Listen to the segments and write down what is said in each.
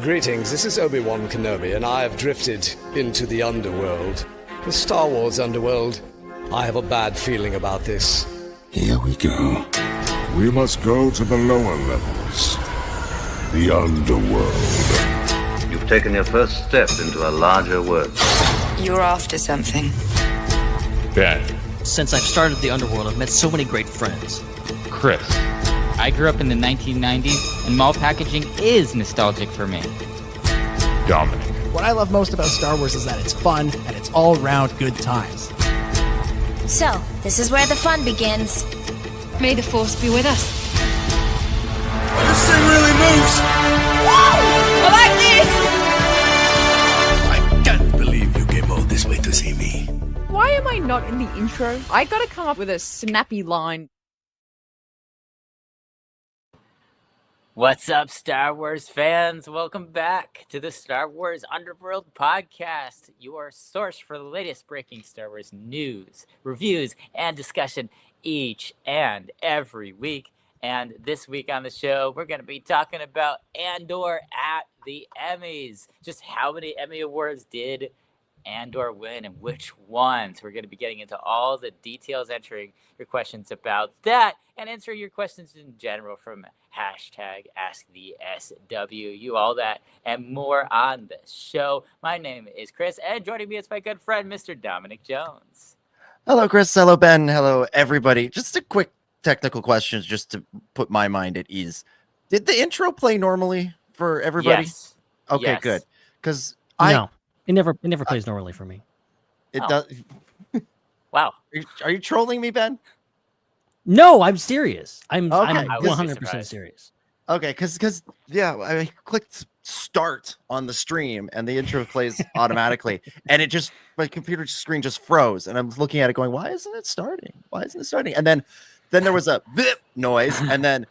Greetings, this is Obi-Wan Kenobi, and I have drifted into the Underworld. The Star Wars Underworld. I have a bad feeling about this. Here we go. We must go to the lower levels. The Underworld. You've taken your first step into a larger world. You're after something. Ben. Since I've started the Underworld, I've met so many great friends. Chris. I grew up in the 1990s, and mall packaging is nostalgic for me. Dominic. What I love most about Star Wars is that it's fun, and it's all-around good times. So, this is where the fun begins. May the Force be with us. This thing really moves! Whoa! I like this! I can't believe you came all this way to see me. Why am I not in the intro? I gotta come up with a snappy line. What's up, Star Wars fans? Welcome back to the Star Wars Underworld Podcast, your source for the latest breaking Star Wars news, reviews, and discussion each and every week. And this week on the show, we're going to be talking about Andor at the Emmys. Just how many Emmy Awards did Andor win and which ones? We're going to be getting into all the details, answering your questions about that, and answering your questions in general from hashtag AskTheSWU, all that and more on the show. My name is Chris, and joining me is my good friend, Mr. Dominic Jones. Hello, Chris. Hello, Ben. Hello, everybody. Just a quick technical question just to put my mind at ease. Did the intro play normally for everybody? Yes. Okay, Yes. Good. Because No, it never plays normally for me. It Oh. does. Wow. Are you trolling me, Ben? No, I'm serious. I'm Okay. I'm I wouldn't be 100% surprised. serious. Okay, because yeah, I clicked start on the stream and the intro plays automatically, and it just my computer screen just froze, and I'm looking at it going, why isn't it starting? Why isn't it starting? And then there was a bip noise, and then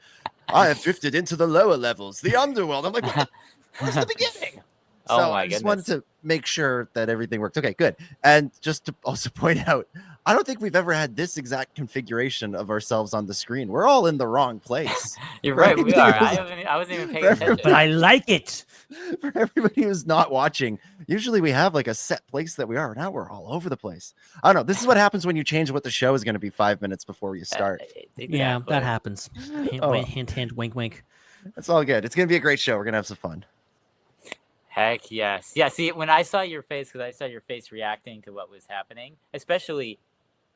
I have drifted into the lower levels, the underworld. I'm like, where's the beginning? Oh So my I just goodness. wanted to make sure that everything worked. Okay, good. And just to also point out, I don't think we've ever had this exact configuration of ourselves on the screen. We're all in the wrong place. You're right, we are. I wasn't even paying attention. But I like it. For everybody who's not watching, usually we have like a set place that we are. Now we're all over the place. I don't know. This is what happens when you change what the show is going to be 5 minutes before you start. Exactly. Yeah, that happens. Hint, Oh. hint, hint, wink, wink. It's all good. It's going to be a great show. We're going to have some fun. Heck yes. Yeah, see, when I saw your face, because I saw your face reacting to what was happening, especially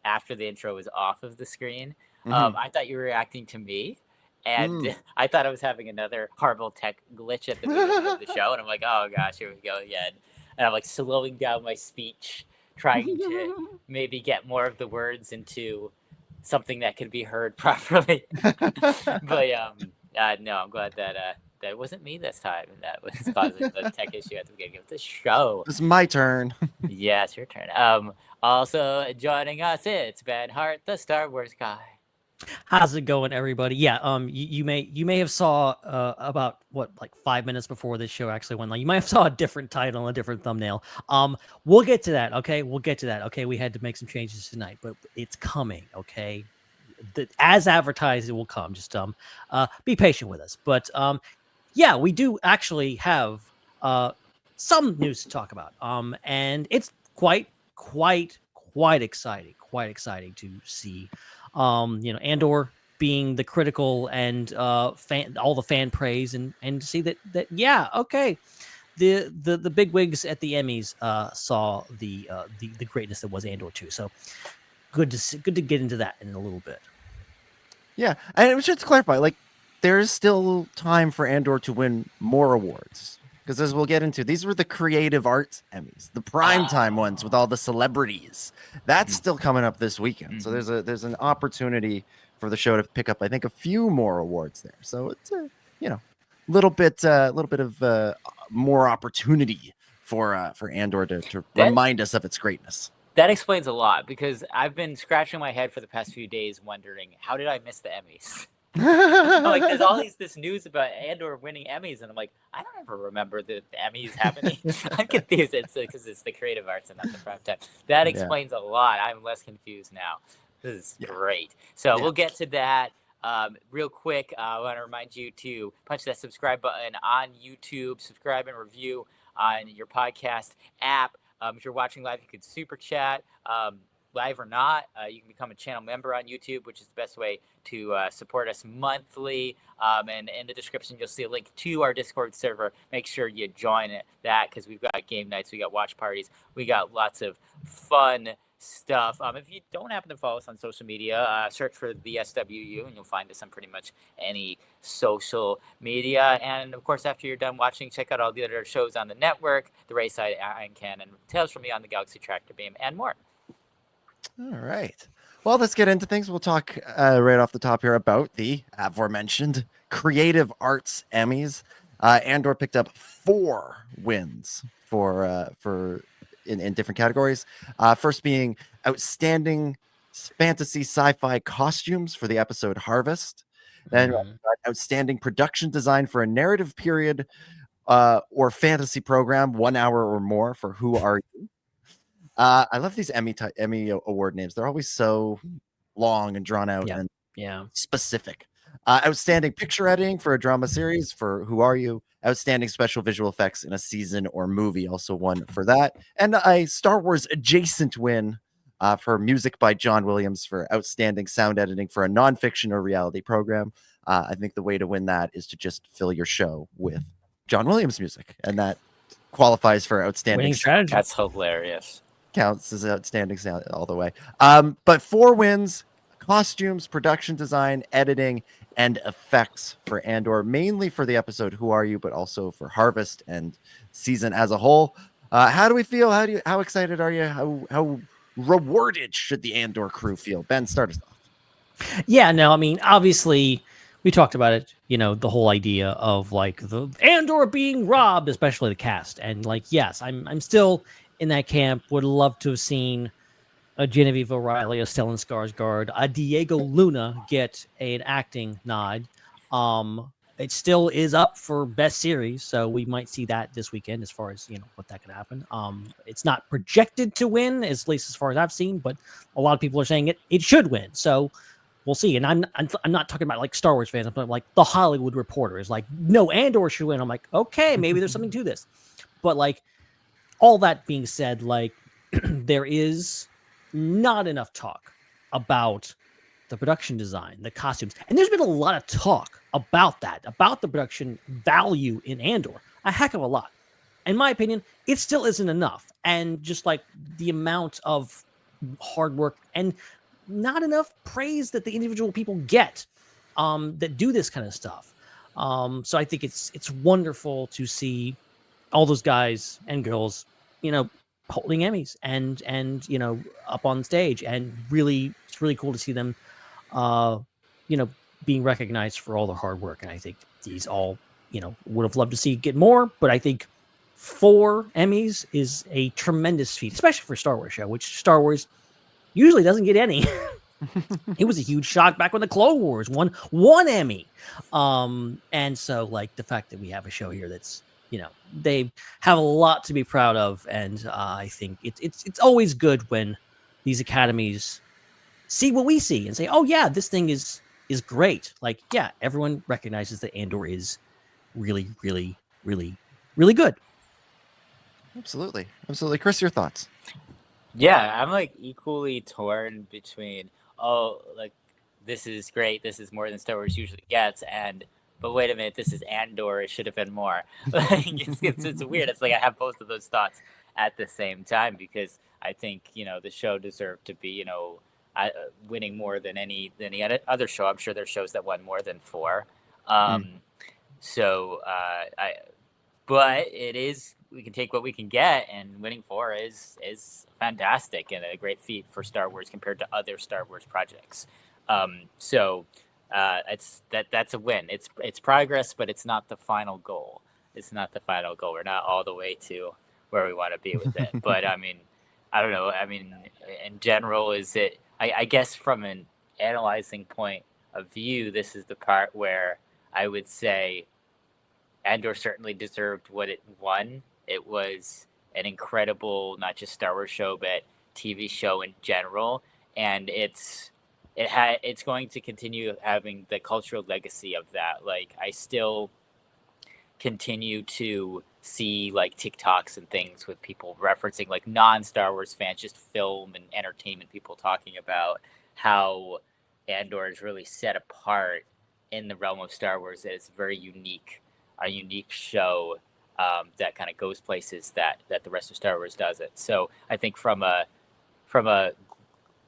after the intro was off of the screen, I thought you were reacting to me. And I thought I was having another horrible tech glitch at the beginning of the show. And I'm like, oh gosh, here we go again. And I'm like slowing down my speech, trying to maybe get more of the words into something that could be heard properly. But no, I'm glad that that wasn't me this time, and that was causing the tech issue at the beginning of the show. It's my turn. Yeah, it's your turn. Also joining us, it's Ben Hart, the Star Wars guy. How's it going, everybody? Yeah, you may have saw about like 5 minutes before this show actually went live. You might have saw a different title and a different thumbnail. We'll get to that. Okay, we'll get to that. Okay, we had to make some changes tonight, but it's coming. Okay, as advertised, it will come. Just be patient with us. But yeah, we do actually have some news to talk about. And it's quite exciting. Quite exciting to see. Andor being the critical and all the fan praise, and to see that yeah, okay, the big wigs at the Emmys saw the greatness that was Andor 2. So good to get into that in a little bit. Yeah, and it was just to clarify, like, there is still time for Andor to win more awards. Because as we'll get into, these were the creative arts Emmys, the primetime ones with all the celebrities. That's still coming up this weekend. So there's an opportunity for the show to pick up, I think, a few more awards there. So it's a little bit of more opportunity for Andor to remind us of its greatness. That explains a lot, because I've been scratching my head for the past few days wondering, how did I miss the Emmys? Like, there's all this news about Andor winning Emmys, and I'm like, I don't ever remember the Emmys happening. I'm confused. It's because it's the creative arts and not the primetime. That explains a lot. I'm less confused now. This is great. So we'll get to that. Real quick, I want to remind you to punch that subscribe button on YouTube, subscribe and review on your podcast app. If you're watching live, you can super chat. Live or not, you can become a channel member on YouTube, which is the best way to support us monthly. And in the description, you'll see a link to our Discord server. Make sure you join that, because we've got game nights, we got watch parties, we got lots of fun stuff. If you don't happen to follow us on social media, search for the SWU and you'll find us on pretty much any social media. And of course, after you're done watching, check out all the other shows on the network, the Raeside Iron Cannon, Tales from Beyond the Galaxy Tractor Beam, and more. All right. Well, let's get into things. We'll talk right off the top here about the aforementioned Creative Arts Emmys. Andor picked up 4 wins for in different categories. First being outstanding fantasy sci-fi costumes for the episode Harvest. Then outstanding production design for a narrative period or fantasy program, 1 hour or more, for Who Are You? I love these Emmy award names. They're always so long and drawn out and specific. Outstanding picture editing for a drama series for Who Are You? Outstanding special visual effects in a season or movie, also won for that. And a Star Wars adjacent win for music by John Williams for outstanding sound editing for a nonfiction or reality program. I think the way to win that is to just fill your show with John Williams music, and that qualifies for outstanding strategy. That's hilarious. Counts as outstanding sound all the way. But 4 wins: costumes, production design, editing, and effects for Andor, mainly for the episode Who Are You, but also for Harvest and season as a whole. How do we feel? How excited are you? How rewarded should the Andor crew feel? Ben, start us off. Yeah, no, I mean, obviously, we talked about it, the whole idea of like the Andor being robbed, especially the cast. And like, yes, I'm still in that camp. Would love to have seen a Genevieve O'Reilly, a Stellan Skarsgård, a Diego Luna get an acting nod. It still is up for best series, so we might see that this weekend as far as what that could happen. It's not projected to win, at least as far as I've seen, but a lot of people are saying it should win. So we'll see. And I'm not talking about like Star Wars fans, but like the Hollywood Reporter is like, no, Andor should win. I'm like, okay, maybe there's something to this. But like, all that being said, like there is not enough talk about the production design, the costumes. And there's been a lot of talk about that, about the production value in Andor, a heck of a lot. In my opinion, it still isn't enough. And just like the amount of hard work and not enough praise that the individual people get that do this kind of stuff. So I think it's wonderful to see all those guys and girls, holding Emmys and up on stage, and it's really cool to see them being recognized for all their hard work. And I think these all would have loved to see get more, but I think 4 Emmys is a tremendous feat, especially for a Star Wars show, which Star Wars usually doesn't get any. It was a huge shock back when the Clone Wars won 1 Emmy. And so like the fact that we have a show here that's they have a lot to be proud of, and I think it's always good when these academies see what we see and say, oh yeah, this thing is great. Like, yeah, everyone recognizes that Andor is really, really, really, really good. Absolutely. Chris, your thoughts? Yeah, I'm like equally torn between, like this is great, this is more than Star Wars usually gets, but wait a minute, this is Andor, it should have been more. Like, it's weird. It's like I have both of those thoughts at the same time, because I think the show deserved to be winning more than any other show. I'm sure there's shows that won more than 4. But it is, we can take what we can get, and winning 4 is fantastic and a great feat for Star Wars compared to other Star Wars projects. That's a win. It's progress, but it's not the final goal. We're not all the way to where we want to be with it. But I mean, I don't know. I mean, in general, is it? I guess from an analyzing point of view, this is the part where I would say Andor certainly deserved what it won. It was an incredible, not just Star Wars show, but TV show in general. And it's it's going to continue having the cultural legacy of that. Like, I still continue to see like TikToks and things with people referencing, like non-Star Wars fans, just film and entertainment people talking about how Andor is really set apart in the realm of Star Wars, that it's very unique, a unique show that kind of goes places that the rest of Star Wars doesn't. So I think from a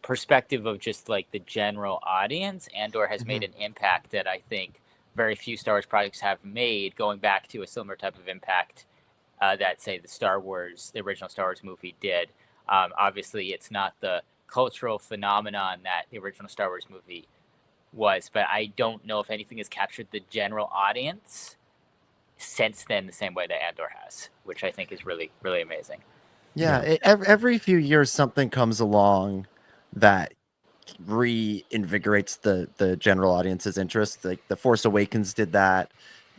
perspective of just like the general audience, Andor has made an impact that I think very few Star Wars projects have made, going back to a similar type of impact that, say, the original Star Wars movie did. Obviously, it's not the cultural phenomenon that the original Star Wars movie was, but I don't know if anything has captured the general audience since then the same way that Andor has, which I think is really, really amazing. Yeah, every few years something comes along that reinvigorates the general audience's interest. Like The Force Awakens did that.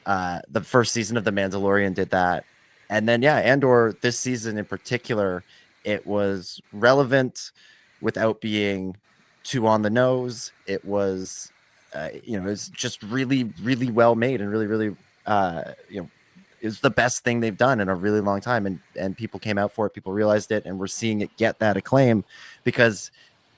The first season of The Mandalorian did that. And then, Andor, this season in particular, it was relevant without being too on the nose. It was, it was just really, really well made and really, really, it was the best thing they've done in a really long time. And people came out for it. People realized it, and we're seeing it get that acclaim because,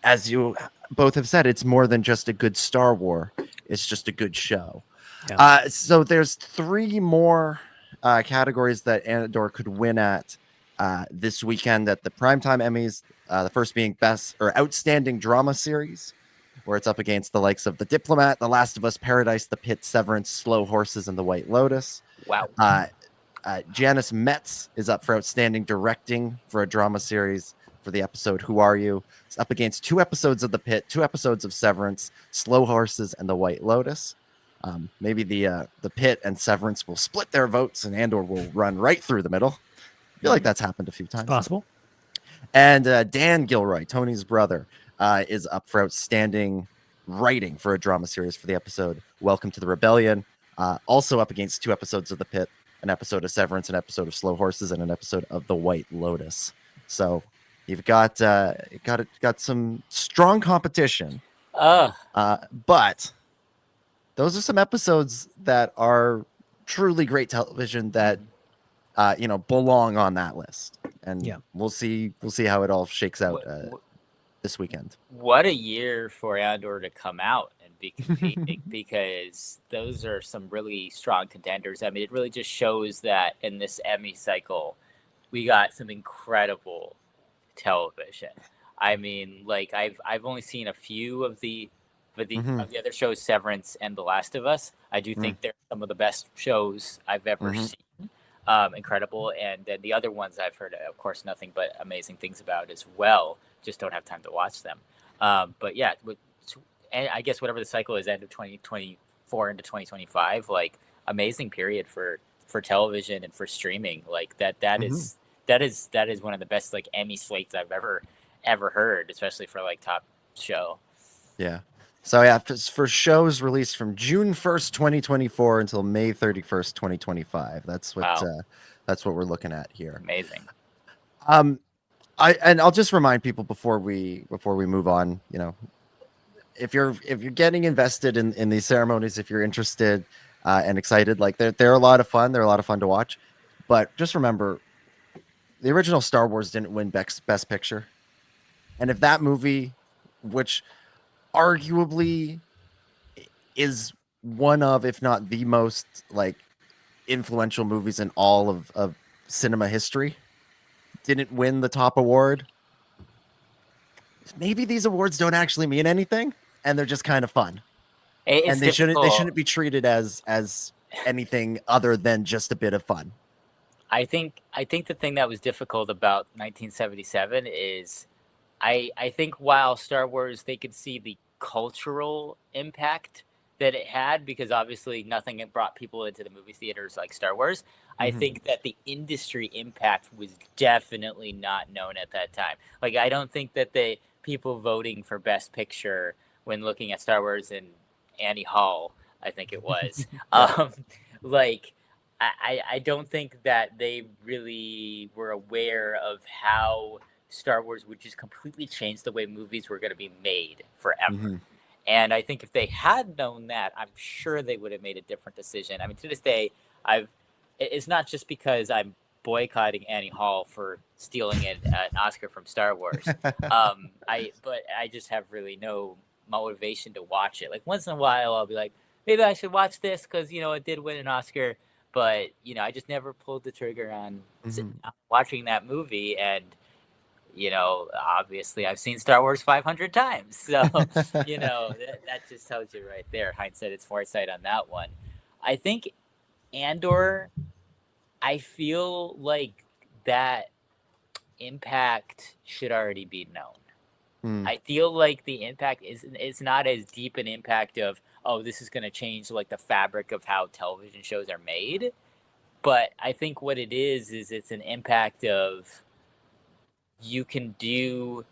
as you both have said, it's more than just a good Star Wars. It's just a good show. Yeah. So there's 3 more categories that Andor could win at this weekend at the Primetime Emmys. The first being Best or Outstanding Drama Series, where it's up against the likes of The Diplomat, The Last of Us, Paradise, The Pit, Severance, Slow Horses, and The White Lotus. Wow. Janice Metz is up for Outstanding Directing for a Drama Series for the episode Who Are You? It's up against 2 episodes of The Pit, 2 episodes of Severance, Slow Horses, and The White Lotus. Maybe the Pit and Severance will split their votes and Andor will run right through the middle. I feel like that's happened a few times. It's possible. And Dan Gilroy, Tony's brother, is up for Outstanding Writing for a Drama Series for the episode Welcome to the Rebellion. Also up against 2 episodes of The Pit, an episode of Severance, an episode of Slow Horses, and an episode of The White Lotus. So you've got some strong competition. But those are some episodes that are truly great television that belong on that list. And we'll see how it all shakes out this weekend. What a year for Andor to come out and be competing because those are some really strong contenders. I mean, it really just shows that in this Emmy cycle, we got some incredible television. I mean, like I've only seen a few of the other shows, Severance and The Last of Us. I do think they're some of the best shows I've ever seen. Incredible. And then the other ones I've heard, of course, nothing but amazing things about as well. Just don't have time to watch them. But yeah, and I guess whatever the cycle is, end of 2024 into 2025, like amazing period for television and for streaming. Like that is one of the best like Emmy slates I've ever heard, especially for like top show. Yeah. So for shows released from June 1st, 2024 until May 31st, 2025. That's what we're looking at here. Amazing. I'll just remind people before we move on, if you're getting invested in these ceremonies, if you're interested and excited, like they're a lot of fun. They're a lot of fun to watch. But just remember, the original Star Wars didn't win Best Picture. And if that movie, which arguably is one of, if not the most like influential movies in all of cinema history, didn't win the top award, maybe these awards don't actually mean anything and they're just kind of fun. And they shouldn't be treated as anything other than just a bit of fun. I think the thing that was difficult about 1977 is I think while Star Wars, they could see the cultural impact that it had, because obviously nothing had brought people into the movie theaters like Star Wars. I think that the industry impact was definitely not known at that time. Like, I don't think that the people voting for Best Picture when looking at Star Wars and Annie Hall, I think it was, I don't think that they really were aware of how Star Wars would just completely change the way movies were going to be made forever. And I think if they had known that, I'm sure they would have made a different decision. I mean, to this day, it's not just because I'm boycotting Annie Hall for stealing an Oscar from Star Wars. But I just have really no motivation to watch it. Like once in a while, I'll be like, maybe I should watch this because it did win an Oscar. But I just never pulled the trigger on watching that movie. And obviously I've seen Star Wars 500 times. So, that just tells you right there. Hindsight is foresight on that one. I think Andor, I feel like that impact should already be known. I feel like the impact is not as deep an impact of, oh, this is going to change like the fabric of how television shows are made. But I think what it is it's an impact of, you can do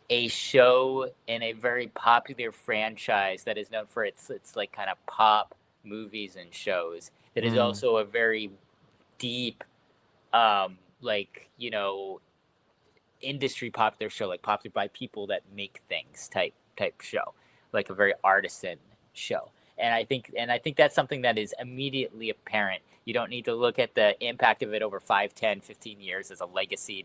a show in a very popular franchise that is known for its like kind of pop movies and shows that is also a very deep industry popular show, like popular by people that make things type show, like a very artisan show. And I think that's something that is immediately apparent. You don't need to look at the impact of it over 5, 10, 15 years as a legacy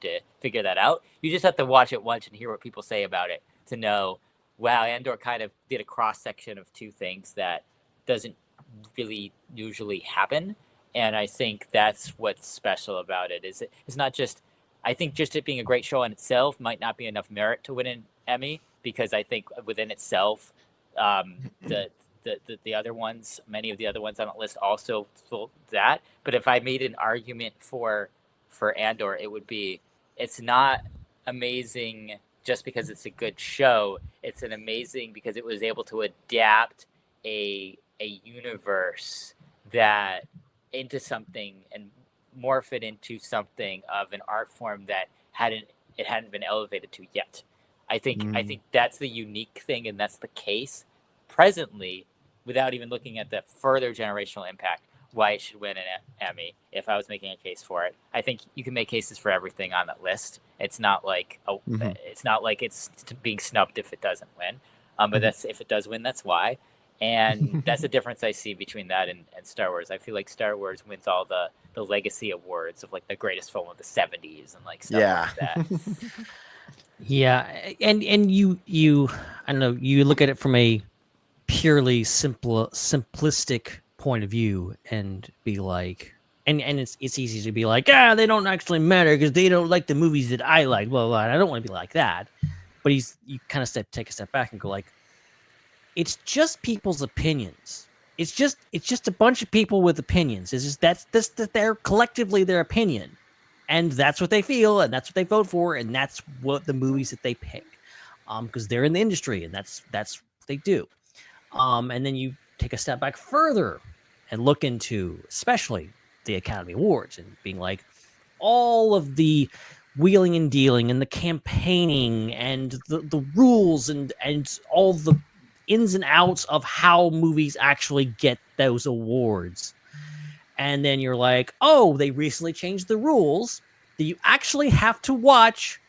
to figure that out. You just have to watch it once and hear what people say about it to know, wow, Andor kind of did a cross-section of two things that doesn't really usually happen. And I think that's what's special about it. It's not just, I think just it being a great show on itself might not be enough merit to win an Emmy, because I think within itself, the other ones, many of the other ones on the list also feel that. But if I made an argument for Andor, it would be, it's not amazing just because it's a good show. It's an amazing because it was able to adapt a universe that into something and morph it into something of an art form that hadn't been elevated to yet. I think that's the unique thing, and that's the case presently, without even looking at the further generational impact, why it should win an Emmy. If I was making a case for it, I think you can make cases for everything on that list. It's not like it's being snubbed if it doesn't win. But that's, if it does win, that's why. And that's the difference I see between that and Star Wars. I feel like Star Wars wins all the legacy awards of like the greatest film of the 70s and like stuff like that. Yeah, and you I don't know, you look at it from a purely simplistic point of view and be like, and it's easy to be like, they don't actually matter because they don't like the movies that I like. Well, I don't want to be like that. But you kind of take a step back and go like, it's just people's opinions. It's just a bunch of people with opinions. It's just that's they're collectively their opinion, and that's what they feel, and that's what they vote for, and that's what the movies that they pick, because they're in the industry, and that's what they do. And then you take a step back further and look into especially the Academy Awards and being like, all of the wheeling and dealing and the campaigning and the rules and all the ins and outs of how movies actually get those awards. And then you're like, oh, they recently changed the rules that you actually have to watch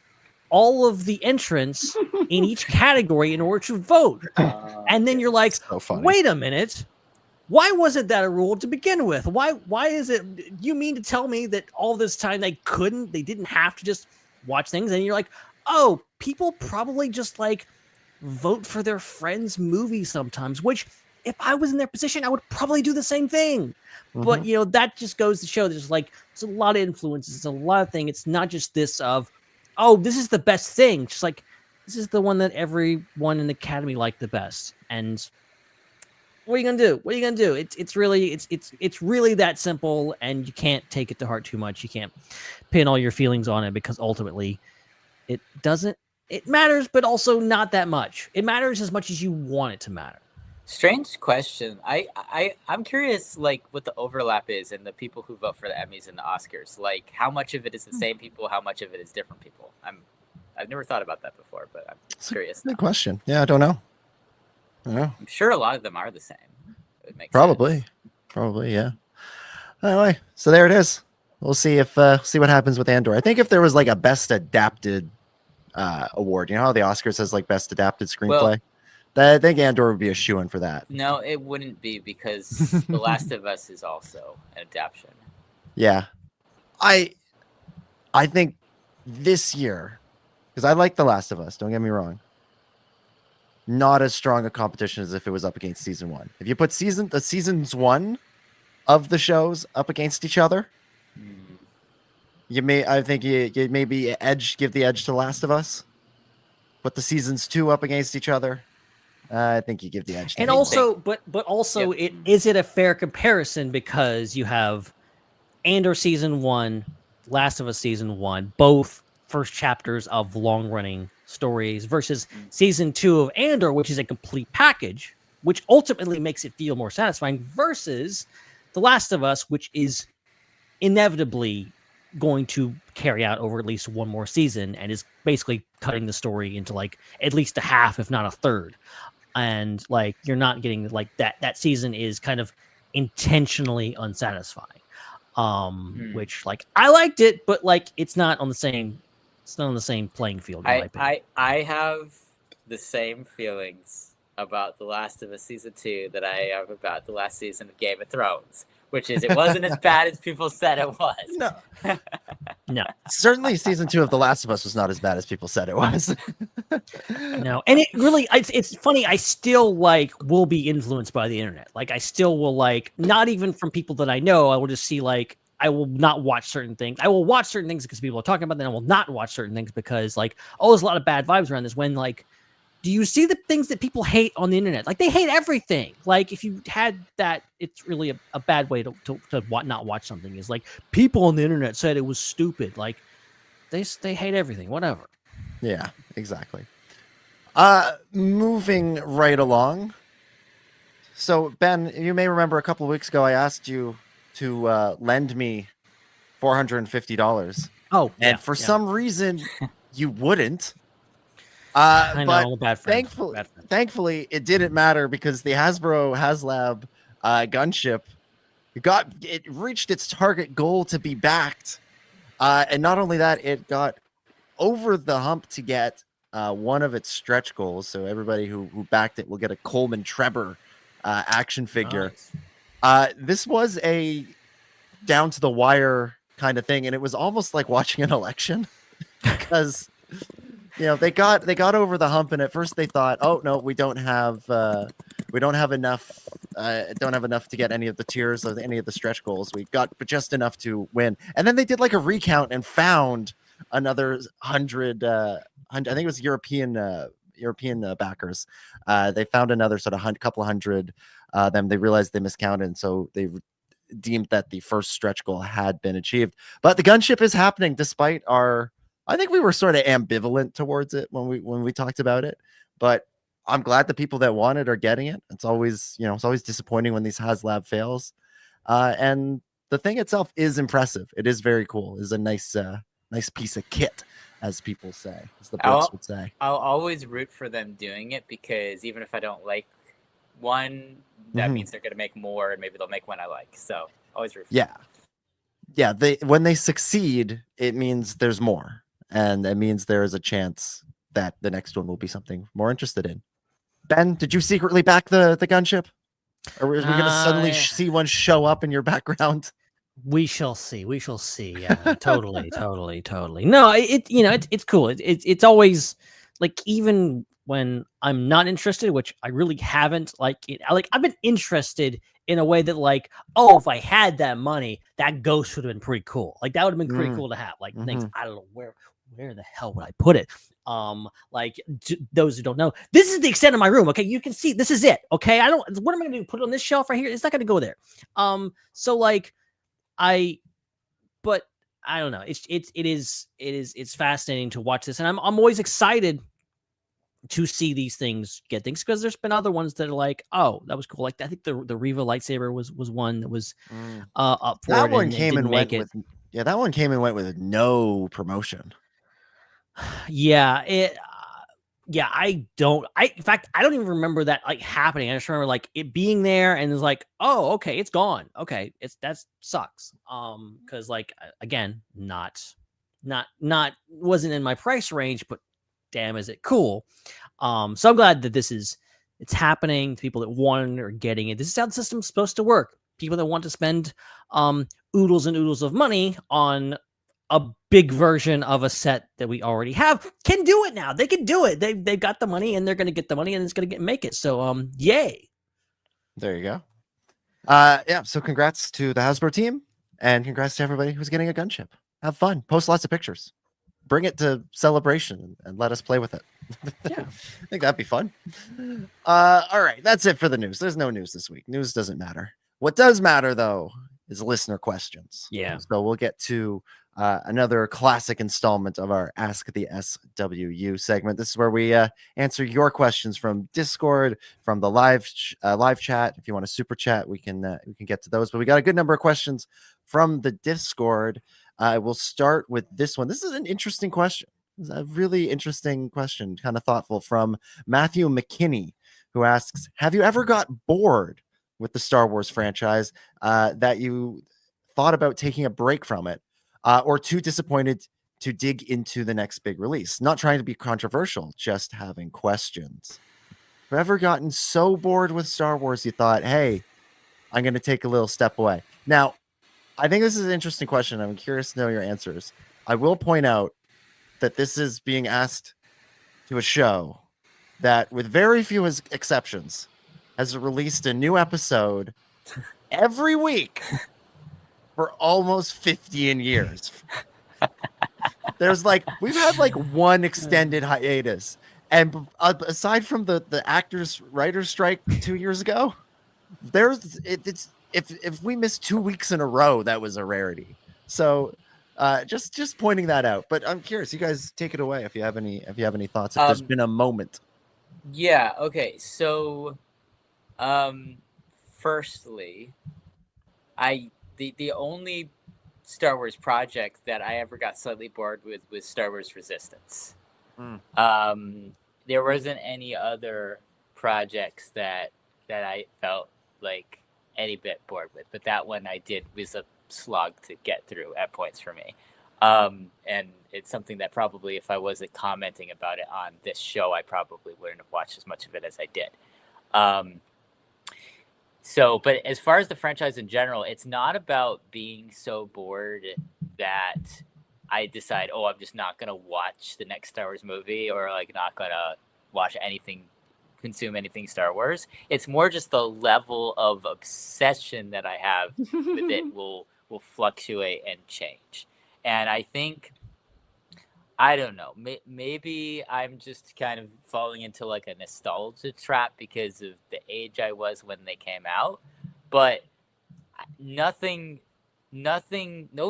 all of the entrants in each category in order to vote. And then you're like, so wait a minute, why wasn't that a rule to begin with? Why is it, you mean to tell me that all this time they didn't have to just watch things? And you're like, oh, people probably just like vote for their friends' movies sometimes, which if I was in their position, I would probably do the same thing. But that just goes to show there's a lot of influences, it's a lot of things. It's not just this of, oh, this is the best thing. Just like, this is the one that everyone in the Academy liked the best. And what are you gonna do? It's really that simple, and you can't take it to heart too much. You can't pin all your feelings on it, because ultimately it matters, but also not that much. It matters as much as you want it to matter. Strange question. I'm curious, like, what the overlap is in the people who vote for the Emmys and the Oscars. Like, how much of it is the same people? How much of it is different people? I've never thought about that before, but I'm curious. Good question. Yeah, I don't know. I'm sure a lot of them are the same. It makes Probably, yeah. Anyway, so there it is. We'll see see what happens with Andor. I think if there was like a best adapted award, you know how the Oscars has like best adapted screenplay. I think Andor would be a shoo-in for that. No, it wouldn't be because The Last of Us is also an adaptation. Yeah. I think this year, because I like The Last of Us, don't get me wrong, not as strong a competition as if it was up against season 1. If you put seasons 1 of the shows up against each other, I think you maybe give the edge to Last of Us. Put the seasons 2 up against each other. I think you give the edge. And also, but also, is it a fair comparison because you have Andor season 1, Last of Us season 1, both first chapters of long-running stories versus season 2 of Andor, which is a complete package, which ultimately makes it feel more satisfying, versus The Last of Us, which is inevitably going to carry out over at least one more season and is basically cutting the story into like at least a half, if not a third. And like you're not getting like that season is kind of intentionally unsatisfying. Which like I liked it, but like it's not on the same playing field. I have the same feelings about The Last of Us season 2 that I have about the last season of Game of Thrones, which is it wasn't as bad as people said it was. No. Certainly season 2 of The Last of Us was not as bad as people said it was. No. And it really, it's funny. I still like will be influenced by the internet. Like I still will like, not even from people that I know, I will just see like, I will not watch certain things. I will watch certain things because people are talking about them. I will not watch certain things because like, oh, there's a lot of bad vibes around this. When like, do you see the things that people hate on the internet? Like they hate everything. Like if you had that, it's really a bad way to not watch something. Is like people on the internet said it was stupid. Like they hate everything. Whatever. Yeah, exactly. Moving right along. So Ben, you may remember a couple of weeks ago I asked you to lend me $450. Oh, and for some reason you wouldn't. I know, bad friend. Thankfully, it didn't matter because the Haslab gunship reached its target goal to be backed, and not only that, it got over the hump to get one of its stretch goals. So everybody who backed it will get a Coleman Trebor action figure. Nice. This was a down to the wire kind of thing, and it was almost like watching an election because. You know, they got over the hump, and at first they thought, "Oh no, we don't have enough. Don't have enough to get any of the tiers or any of the stretch goals. We got just enough to win." And then they did like a recount and found another 100. I think it was European backers. They found another sort of couple hundred. Then they realized they miscounted, and so they deemed that the first stretch goal had been achieved. But the gunship is happening despite our. I think we were sort of ambivalent towards it when we talked about it, but I'm glad the people that want it are getting it. It's always disappointing when these Haslab fails. And the thing itself is impressive. It is very cool. It's a nice piece of kit, as people say, as the Brits would say. I'll always root for them doing it because even if I don't like one, that means they're going to make more and maybe they'll make one I like. So always root for them. Yeah. When they succeed, it means there's more. And it means there is a chance that the next one will be something more interested in. Ben, did you secretly back the gunship? Or are we going to suddenly see one show up in your background? We shall see. Yeah, totally. No, it's cool. It's always like, even when I'm not interested, which I really haven't, like I've been interested in a way that like, oh, if I had that money, that ghost would have been pretty cool. Like that would have been pretty cool to have. Like things, I don't know where the hell would I put it? Those who don't know, this is the extent of my room. Okay, you can see this is it. Okay, what am I gonna do? Put it on this shelf right here? It's not gonna go there. So like, but I don't know. It's fascinating to watch this, and I'm always excited to see these things get things because there's been other ones that are like, oh, that was cool. Like I think the Riva lightsaber was one that was up for that it. One came and went with that one came and went with no promotion. Yeah, in fact, I don't even remember that like happening. I just remember like it being there and it's like, oh, okay, it's gone. Okay, that sucks. Because like again, not wasn't in my price range, but damn, is it cool. So I'm glad that this is It's happening. People that want it are getting it. This is how the system's supposed to work. People that want to spend oodles and oodles of money on a big version of a set that we already have can do it now. They can do it. They've got the money, and they're going to get the money, and it's going to make it. So yay. There you go. Yeah, so congrats to the Hasbro team, and congrats to everybody who's getting a gunship. Have fun. Post lots of pictures. Bring it to Celebration and let us play with it. Yeah. I think that'd be fun. All right, that's it for the news. There's no news this week. News doesn't matter. What does matter, though, is listener questions. Yeah. So we'll get to another classic installment of our Ask the SWU segment. This is where we answer your questions from Discord, from the live chat. If you want to super chat, we can get to those. But we got a good number of questions from the Discord. We'll start with this one. This is an interesting question. It's a really interesting question, kind of thoughtful, from Matthew McKinney, who asks, have you ever got bored with the Star Wars franchise that you thought about taking a break from it, or too disappointed to dig into the next big release? Not trying to be controversial, just having questions. Have you ever gotten so bored with Star Wars you thought, hey, I'm going to take a little step away? Now, I think this is an interesting question. I'm curious to know your answers. I will point out that this is being asked to a show that, with very few exceptions, has released a new episode every week for almost 15 years. We've had one extended hiatus. And aside from the actors writers strike 2 years ago, if we missed 2 weeks in a row, that was a rarity. So just pointing that out. But I'm curious, you guys take it away if you have any thoughts, if there's been a moment. Yeah, okay. So firstly, the only Star Wars project that I ever got slightly bored with was Star Wars Resistance. There wasn't any other projects that I felt like any bit bored with, but that one I did was a slog to get through at points for me. And it's something that probably, if I wasn't commenting about it on this show, I probably wouldn't have watched as much of it as I did. But as far as the franchise in general, it's not about being so bored that I decide, I'm just not going to watch the next Star Wars movie, or not going to watch anything, consume anything Star Wars. It's more just the level of obsession that I have with it will fluctuate and change. And I think, I don't know, maybe I'm just kind of falling into a nostalgia trap because of the age I was when they came out. But no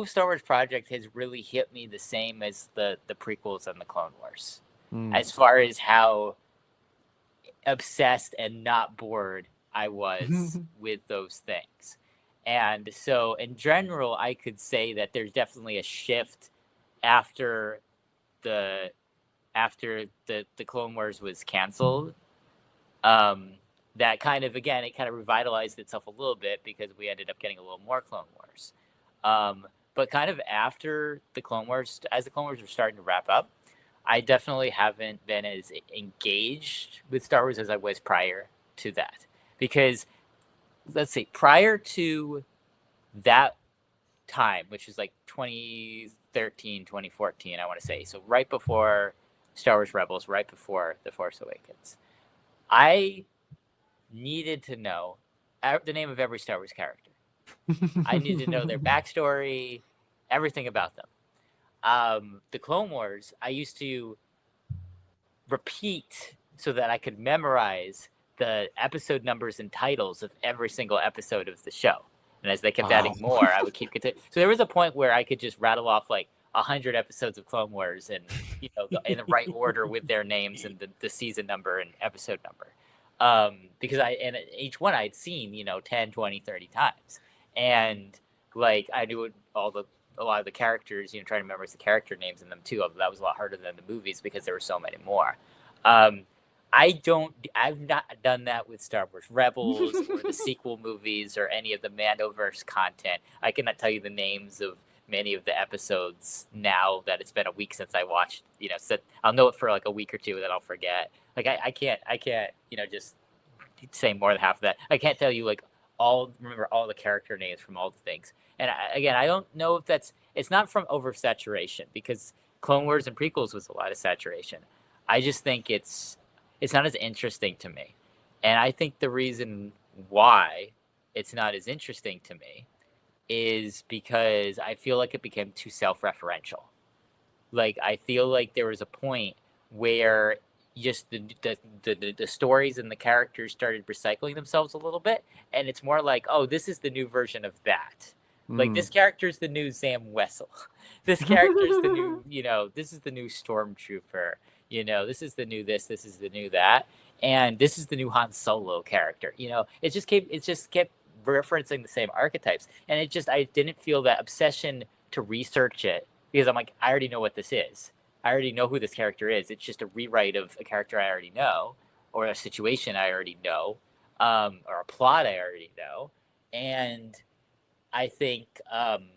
Star Wars project has really hit me the same as the prequels and the Clone Wars. As far as how obsessed and not bored I was with those things. And so in general, I could say that there's definitely a shift after the Clone Wars was canceled. That kind of, again, it kind of revitalized itself a little bit because we ended up getting a little more Clone Wars. But kind of after the Clone Wars, as the Clone Wars were starting to wrap up, I definitely haven't been as engaged with Star Wars as I was prior to that. Because, let's see, prior to that time, which is 2013, 2014, I want to say, so right before Star Wars Rebels, right before The Force Awakens, I needed to know the name of every Star Wars character. I needed to know their backstory, everything about them. The Clone Wars, I used to repeat so that I could memorize the episode numbers and titles of every single episode of the show. And as they kept adding more, I would keep continuing. So there was a point where I could just rattle off 100 episodes of Clone Wars and, in the right order with their names and the season number and episode number. Because each one I'd seen, 10, 20, 30 times. And I knew a lot of the characters, trying to memorize the character names in them too. That was a lot harder than the movies because there were so many more. I've not done that with Star Wars Rebels or the sequel movies or any of the Mandoverse content. I cannot tell you the names of many of the episodes now that it's been a week since I watched, so I'll know it for a week or two and then I'll forget. I can't, just say more than half of that. I can't tell you like remember all the character names from all the things. And again, I don't know if it's not from oversaturation, because Clone Wars and prequels was a lot of saturation. I just think it's not as interesting to me. And I think the reason why it's not as interesting to me is because I feel like it became too self-referential. Like, I feel like there was a point where just the stories and the characters started recycling themselves a little bit, and it's more like, oh, this is the new version of that. Like, this character's the new Sam Wessel. This character's the new, this is the new Stormtrooper. This is the new this is the new that. And this is the new Han Solo character. It just kept referencing the same archetypes. And I didn't feel that obsession to research it, because I'm like, I already know what this is. I already know who this character is. It's just a rewrite of a character I already know, or a situation I already know, or a plot I already know. And I think, and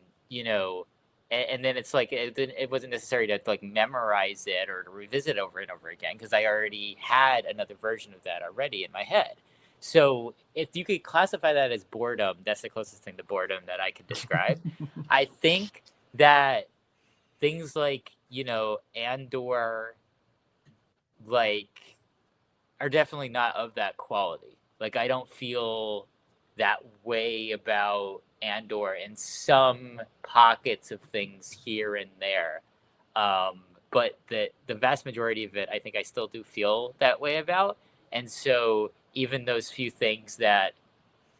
then it's like, it wasn't necessary to like memorize it or to revisit over and over again, because I already had another version of that already in my head. So if you could classify that as boredom, that's the closest thing to boredom that I could describe. I think that things like, Andor, like, are definitely not of that quality. Like, I don't feel that way about Andor in some pockets of things here and there. But the vast majority of it, I think I still do feel that way about. And so even those few things that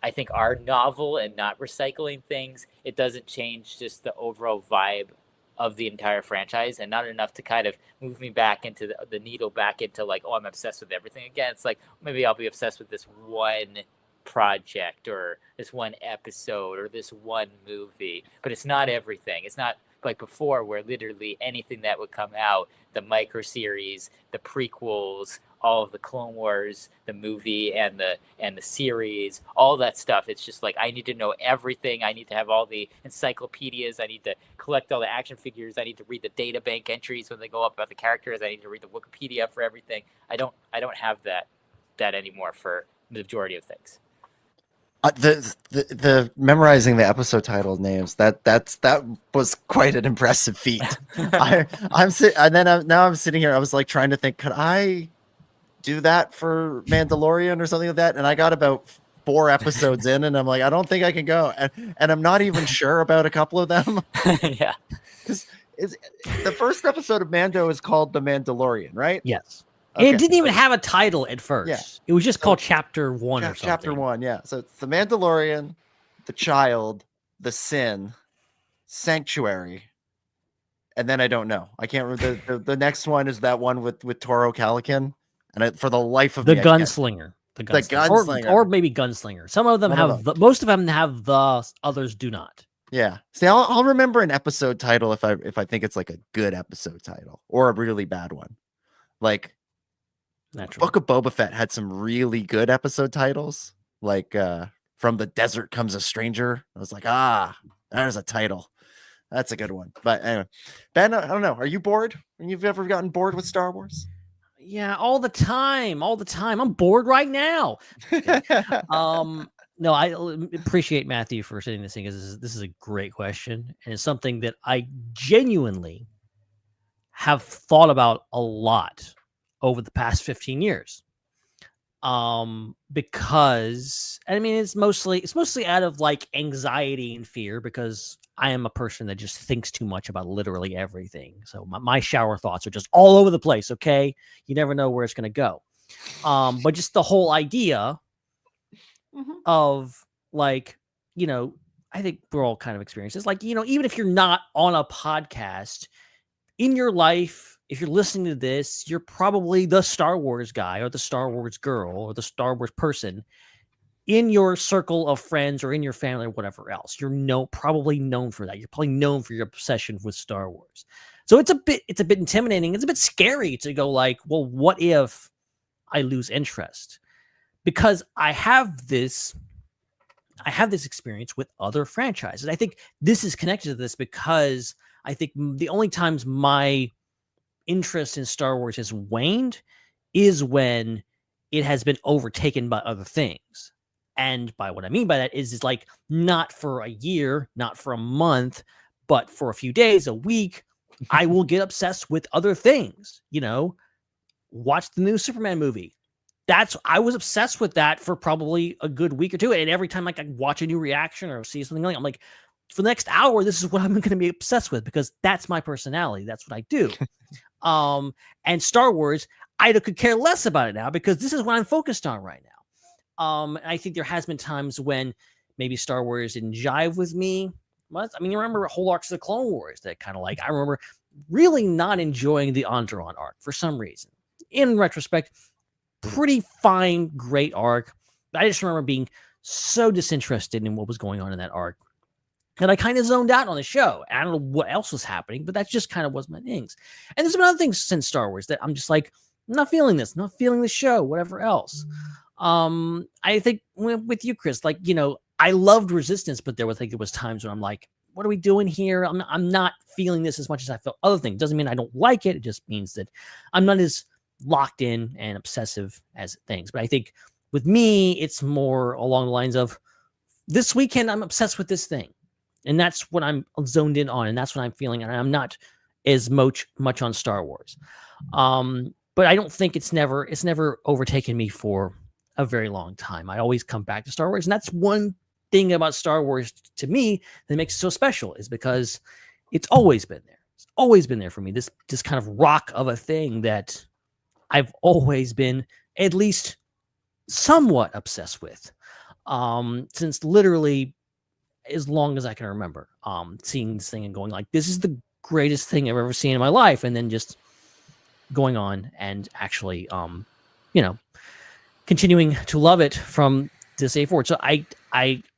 I think are novel and not recycling things, it doesn't change just the overall vibe of the entire franchise, and not enough to kind of move me back into the needle back into like, oh, I'm obsessed with everything again. It's like, maybe I'll be obsessed with this one project or this one episode or this one movie, but it's not everything. It's not like before, where literally anything that would come out, the micro series, the prequels, all of the Clone Wars, the movie and the series, all that stuff. It's just like, I need to know everything. I need to have all the encyclopedias. I need to collect all the action figures. I need to read the data bank entries when they go up about the characters. I need to read the Wikipedia for everything. I don't have that anymore for the majority of things. The memorizing the episode title names, that was quite an impressive feat. I'm sitting here. I was like trying to think, could I do that for Mandalorian or something like that? And I got about 4 episodes in, and I'm like, I don't think I can go. And I'm not even sure about a couple of them. Yeah, because the first episode of Mando is called The Mandalorian, right? Yes. Okay. It didn't even have a title at first. Yeah. It was just called Chapter 1 or something. Chapter 1, yeah. So it's The Mandalorian, The Child, The Sin, Sanctuary, and then I don't know. I can't remember. The next one is that one with Toro Calican, and for the life of me, the Gunslinger. The Gunslinger. Or maybe Gunslinger. Some of them most of them have the, others do not. Yeah. See, I'll remember an episode title if I think it's like a good episode title or a really bad one. Like, naturally, Book of Boba Fett had some really good episode titles, like From the Desert Comes a Stranger. I was like, there's a title. That's a good one. But anyway, Ben, I don't know. Are you bored? You've ever gotten bored with Star Wars? Yeah, all the time. I'm bored right now. No, I appreciate Matthew for sending this thing, because this is a great question, and it's something that I genuinely have thought about a lot over the past 15 years. Because I mean, it's mostly out of like anxiety and fear, because I am a person that just thinks too much about literally everything. So my shower thoughts are just all over the place. Okay. You never know where it's going to go. But just the whole idea of like, I think we're all kind of experienced this. Like, even if you're not on a podcast in your life, if you're listening to this, you're probably the Star Wars guy or the Star Wars girl or the Star Wars person in your circle of friends or in your family or whatever else. You're probably known for that. You're probably known for your obsession with Star Wars. So it's a bit intimidating. It's a bit scary to go like, well, what if I lose interest? Because I have this experience with other franchises. I think this is connected to this, because I think the only times my interest in Star Wars has waned is when it has been overtaken by other things. And by what I mean by that is like not for a year, not for a month, but for a few days, a week, I will get obsessed with other things, watch the new Superman movie. I was obsessed with that for probably a good week or two. And every time like I watch a new reaction or see something, I'm like, for the next hour, this is what I'm going to be obsessed with because that's my personality. That's what I do. And Star Wars, I could care less about it now because this is what I'm focused on right now. I think there has been times when maybe Star Wars didn't jive with me. I mean, you remember whole arcs of the Clone Wars that kind of like, I remember really not enjoying the Andor arc for some reason. In retrospect, pretty fine, great arc. I just remember being so disinterested in what was going on in that arc that I kind of zoned out on the show. I don't know what else was happening, but that just kind of was my things. And there's been other things since Star Wars that I'm just like, I'm not feeling this, not feeling the show, whatever else. I think with you, Chris, like, I loved Resistance, but there was times when I'm like, what are we doing here? I'm not feeling this as much as I felt other things. Doesn't mean I don't like it. It just means that I'm not as locked in and obsessive as things. But I think with me, it's more along the lines of this weekend, I'm obsessed with this thing. And that's what I'm zoned in on. And that's what I'm feeling. And I'm not as much on Star Wars. But I don't think it's never overtaken me for a very long time. I always come back to Star Wars. And that's one thing about Star Wars to me that makes it so special is because it's always been there. It's always been there for me. This kind of rock of a thing that I've always been at least somewhat obsessed with. Since literally as long as I can remember, seeing this thing and going like, this is the greatest thing I've ever seen in my life. And then just going on and actually, continuing to love it from this day forward. So I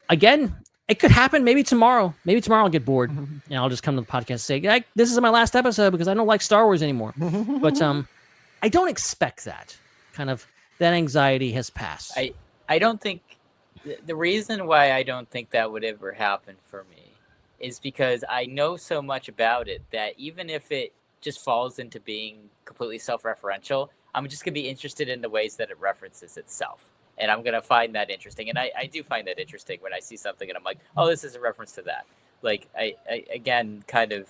again, it could happen. Maybe tomorrow I'll get bored and I'll just come to the podcast and say, this is my last episode because I don't like Star Wars anymore. But I don't expect that. Kind of that anxiety has passed. I don't think the reason why I don't think that would ever happen for me is because I know so much about it that even if it just falls into being completely self-referential, I'm just going to be interested in the ways that it references itself. And I'm going to find that interesting. And I do find that interesting when I see something and I'm like, oh, this is a reference to that. Like, I again, kind of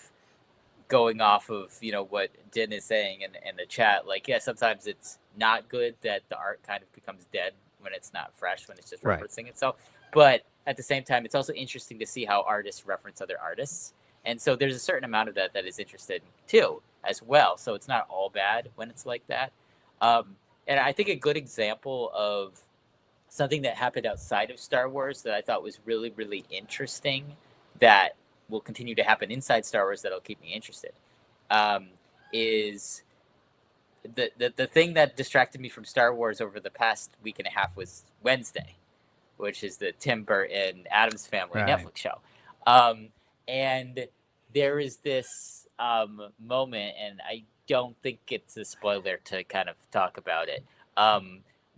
going off of, what Din is saying in the chat, like, yeah, sometimes it's not good that the art kind of becomes dead when it's not fresh, when it's just referencing itself. But at the same time, it's also interesting to see how artists reference other artists. And so there's a certain amount of that is interesting too, as well. So it's not all bad when it's like that. And I think a good example of something that happened outside of Star Wars that I thought was really, really interesting that will continue to happen inside Star Wars that'll keep me interested is the thing that distracted me from Star Wars over the past week and a half was Wednesday, which is the Tim Burton Addams Family Netflix show. And there is this moment, and I don't think it's a spoiler to kind of talk about it,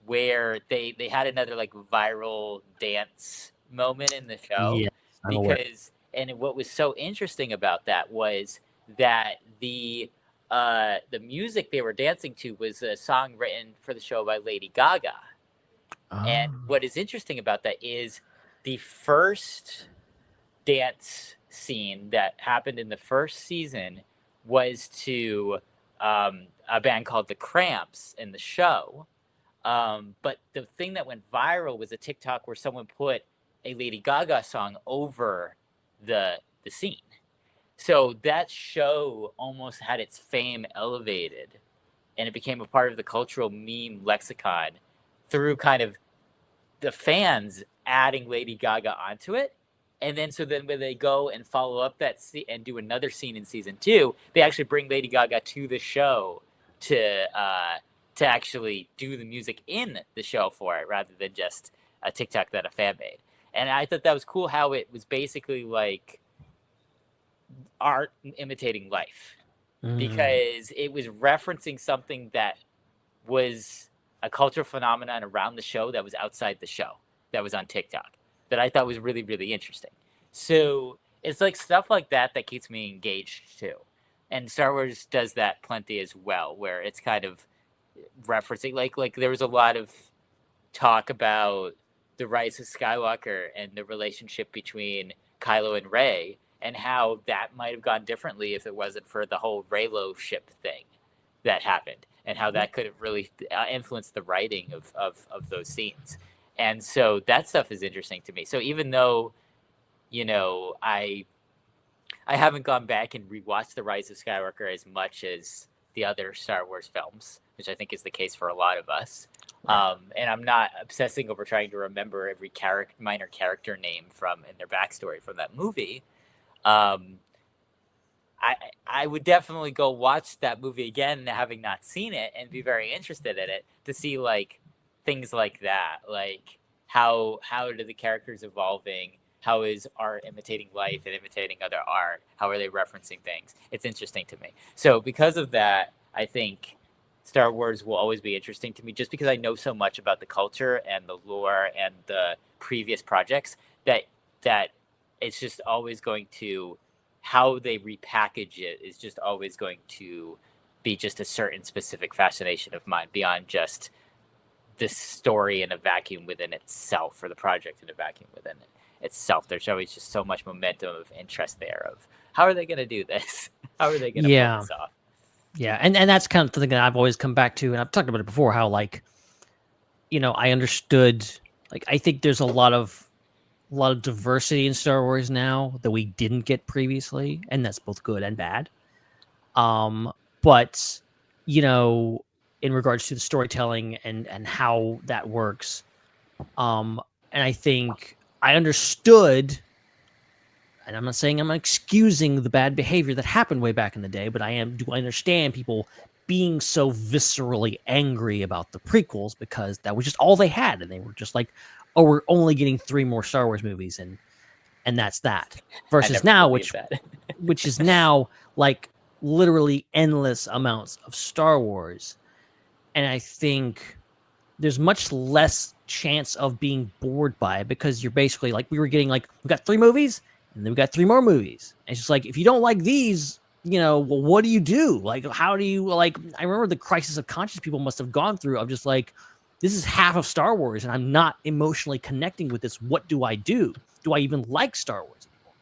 where they had another like viral dance moment in the show. Yeah, because and what was so interesting about that was that the music they were dancing to was a song written for the show by Lady Gaga. And what is interesting about that is the first dance scene that happened in the first season was to a band called The Cramps in the show. But the thing that went viral was a TikTok where someone put a Lady Gaga song over the scene. So that show almost had its fame elevated, and it became a part of the cultural meme lexicon through kind of the fans adding Lady Gaga onto it. And then when they go and follow up that scene and do another scene in season 2, they actually bring Lady Gaga to the show to actually do the music in the show for it, rather than just a TikTok that a fan made. And I thought that was cool how it was basically like art imitating life, because it was referencing something that was a cultural phenomenon around the show that was outside the show, that was on TikTok, that I thought was really, really interesting. So it's like stuff like that that keeps me engaged too. And Star Wars does that plenty as well, where it's kind of referencing like there was a lot of talk about the rise of Skywalker and the relationship between Kylo and Rey, and how that might have gone differently if it wasn't for the whole Reylo ship thing that happened, and how that could have really influenced the writing of those scenes. And so that stuff is interesting to me. So even though, you know, I haven't gone back and rewatched The Rise of Skywalker as much as the other Star Wars films, which I think is the case for a lot of us. And I'm not obsessing over trying to remember every minor character name in their backstory from that movie. I would definitely go watch that movie again, having not seen it, and be very interested in it to see like things like that, like how do the characters evolving? How is art imitating life and imitating other art? How are they referencing things? It's interesting to me. So because of that, I think Star Wars will always be interesting to me, just because I know so much about the culture and the lore and the previous projects that it's just always going to, how they repackage it is just always going to be just a certain specific fascination of mine, beyond just this story in a vacuum within itself, or the project in a vacuum within itself. There's always just so much momentum of interest there of how are they going to do this? How are they going to pull this off? Yeah, and that's kind of the thing that I've always come back to, and I've talked about it before, how, like, you know, I understood, like, I think there's a lot of diversity in Star Wars now that we didn't get previously, and that's both good and bad. But, you know, in regards to the storytelling and how that works, and I think I understood, and I'm not saying I'm excusing the bad behavior that happened way back in the day, but I understand people being so viscerally angry about the prequels, because that was just all they had, and they were just like, oh, we're only getting 3 more Star Wars movies, and that's that. Versus now, which is now like literally endless amounts of Star Wars. And I think there's much less chance of being bored by it, because you're basically like, we were getting like, we got 3 movies, and then we got 3 more movies. And it's just like, if you don't like these, you know, well, what do you do? Like, how do you, like, I remember the crisis of conscience people must have gone through of just like, this is half of Star Wars, and I'm not emotionally connecting with this. What do I do? Do I even like Star Wars anymore?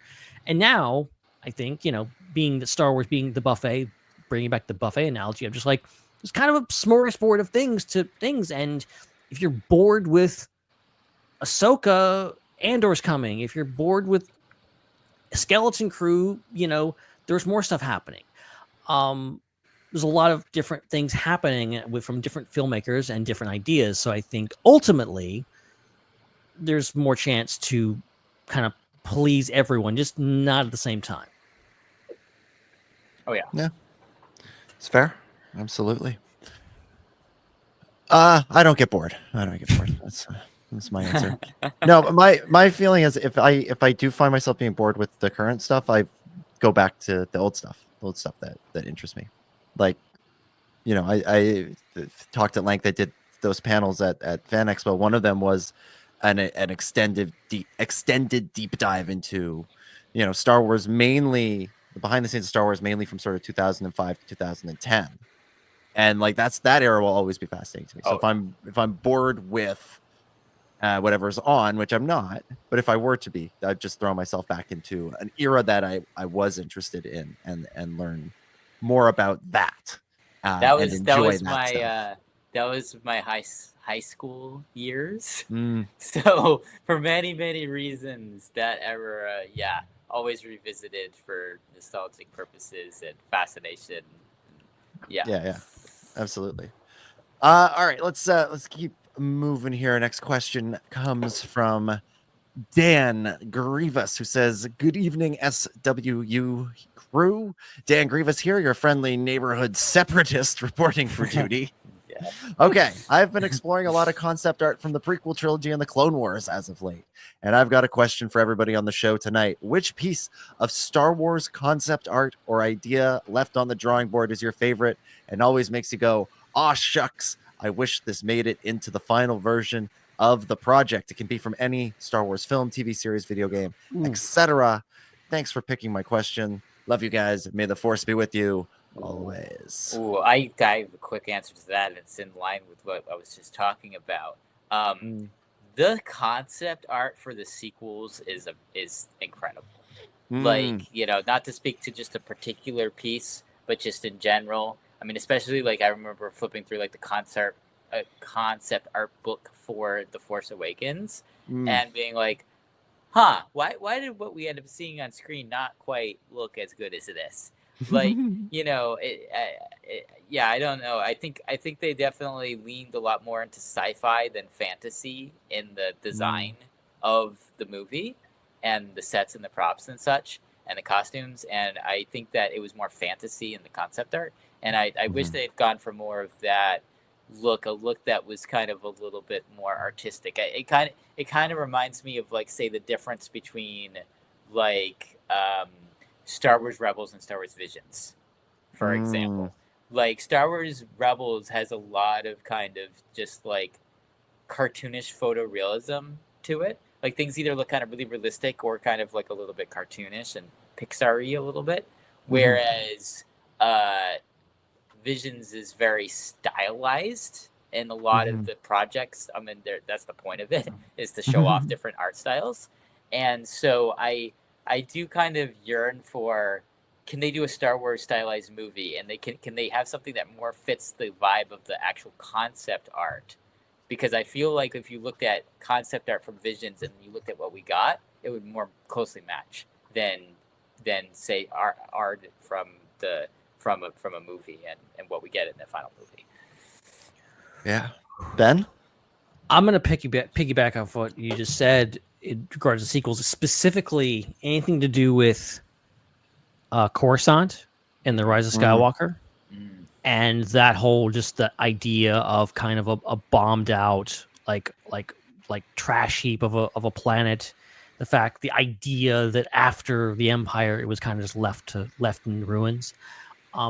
And now, I think, you know, being that Star Wars being the buffet, bringing back the buffet analogy, I'm just like, there's kind of a smorgasbord of things. And if you're bored with Ahsoka, Andor's coming. If you're bored with Skeleton Crew, you know, there's more stuff happening. There's a lot of different things happening from different filmmakers and different ideas. So I think ultimately there's more chance to kind of please everyone, just not at the same time. Oh yeah. Yeah. It's fair. Absolutely. I don't get bored. That's my answer. No, but my feeling is if I do find myself being bored with the current stuff, I go back to the old stuff that interests me. Like, you know, I talked at length. I did those panels at Fan Expo. One of them was an extended deep dive into, you know, Star Wars, mainly the behind the scenes of Star Wars, mainly from sort of 2005 to 2010. And like that era will always be fascinating to me. So if I'm bored with whatever's on, which I'm not, but if I were to be, I'd just throw myself back into an era that I was interested in and learn more about that. That was my high school years. So for many reasons, that era, always revisited for nostalgic purposes and fascination. Yeah, absolutely. All right, let's keep moving here. Next question comes from Dan Grievous, who says, "Good evening, SWU crew. Dan Grievous here, your friendly neighborhood separatist reporting for duty." Okay, I've been exploring a lot of concept art from the prequel trilogy and the Clone Wars as of late, and I've got a question for everybody on the show tonight. Which piece of Star Wars concept art or idea left on the drawing board is your favorite and always makes you go, "Aw, shucks, I wish this made it into the final version of the project"? It can be from any Star Wars film, TV series, video game, etc. Thanks for picking my question. Love you guys. May the Force be with you. Always. Ooh, I have a quick answer to that. It's in line with what I was just talking about. The concept art for the sequels is incredible. Like, you know, not to speak to just a particular piece, but just in general. I mean, especially like I remember flipping through like the concept art book for The Force Awakens and being like, huh, why did what we end up seeing on screen not quite look as good as this? Like, you know, yeah, I don't know. I think they definitely leaned a lot more into sci-fi than fantasy in the design of the movie and the sets and the props and such and the costumes. And I think that it was more fantasy in the concept art. And I wish they'd gone for more of that look, a look that was kind of a little bit more artistic. It kind of reminds me of, like, say, the difference between like Star Wars Rebels and Star Wars Visions, for example. Like, Star Wars Rebels has a lot of kind of just like cartoonish photorealism to it. Like, things either look kind of really realistic or kind of like a little bit cartoonish and Pixar-y a little bit. Whereas Visions is very stylized in a lot of the projects. I mean, that's the point of it, is to show off different art styles. And so I do kind of yearn for, can they do a Star Wars stylized movie, and can they have something that more fits the vibe of the actual concept art? Because I feel like if you looked at concept art from Visions and you looked at what we got, it would more closely match than say art from a movie and what we get in the final movie. Yeah. Ben? I'm going to piggyback off what you just said in regards to sequels, specifically anything to do with Coruscant and the Rise of Skywalker. And that whole, just the idea of kind of a bombed out, like trash heap of a planet. The idea that after the Empire, it was kind of just left in ruins.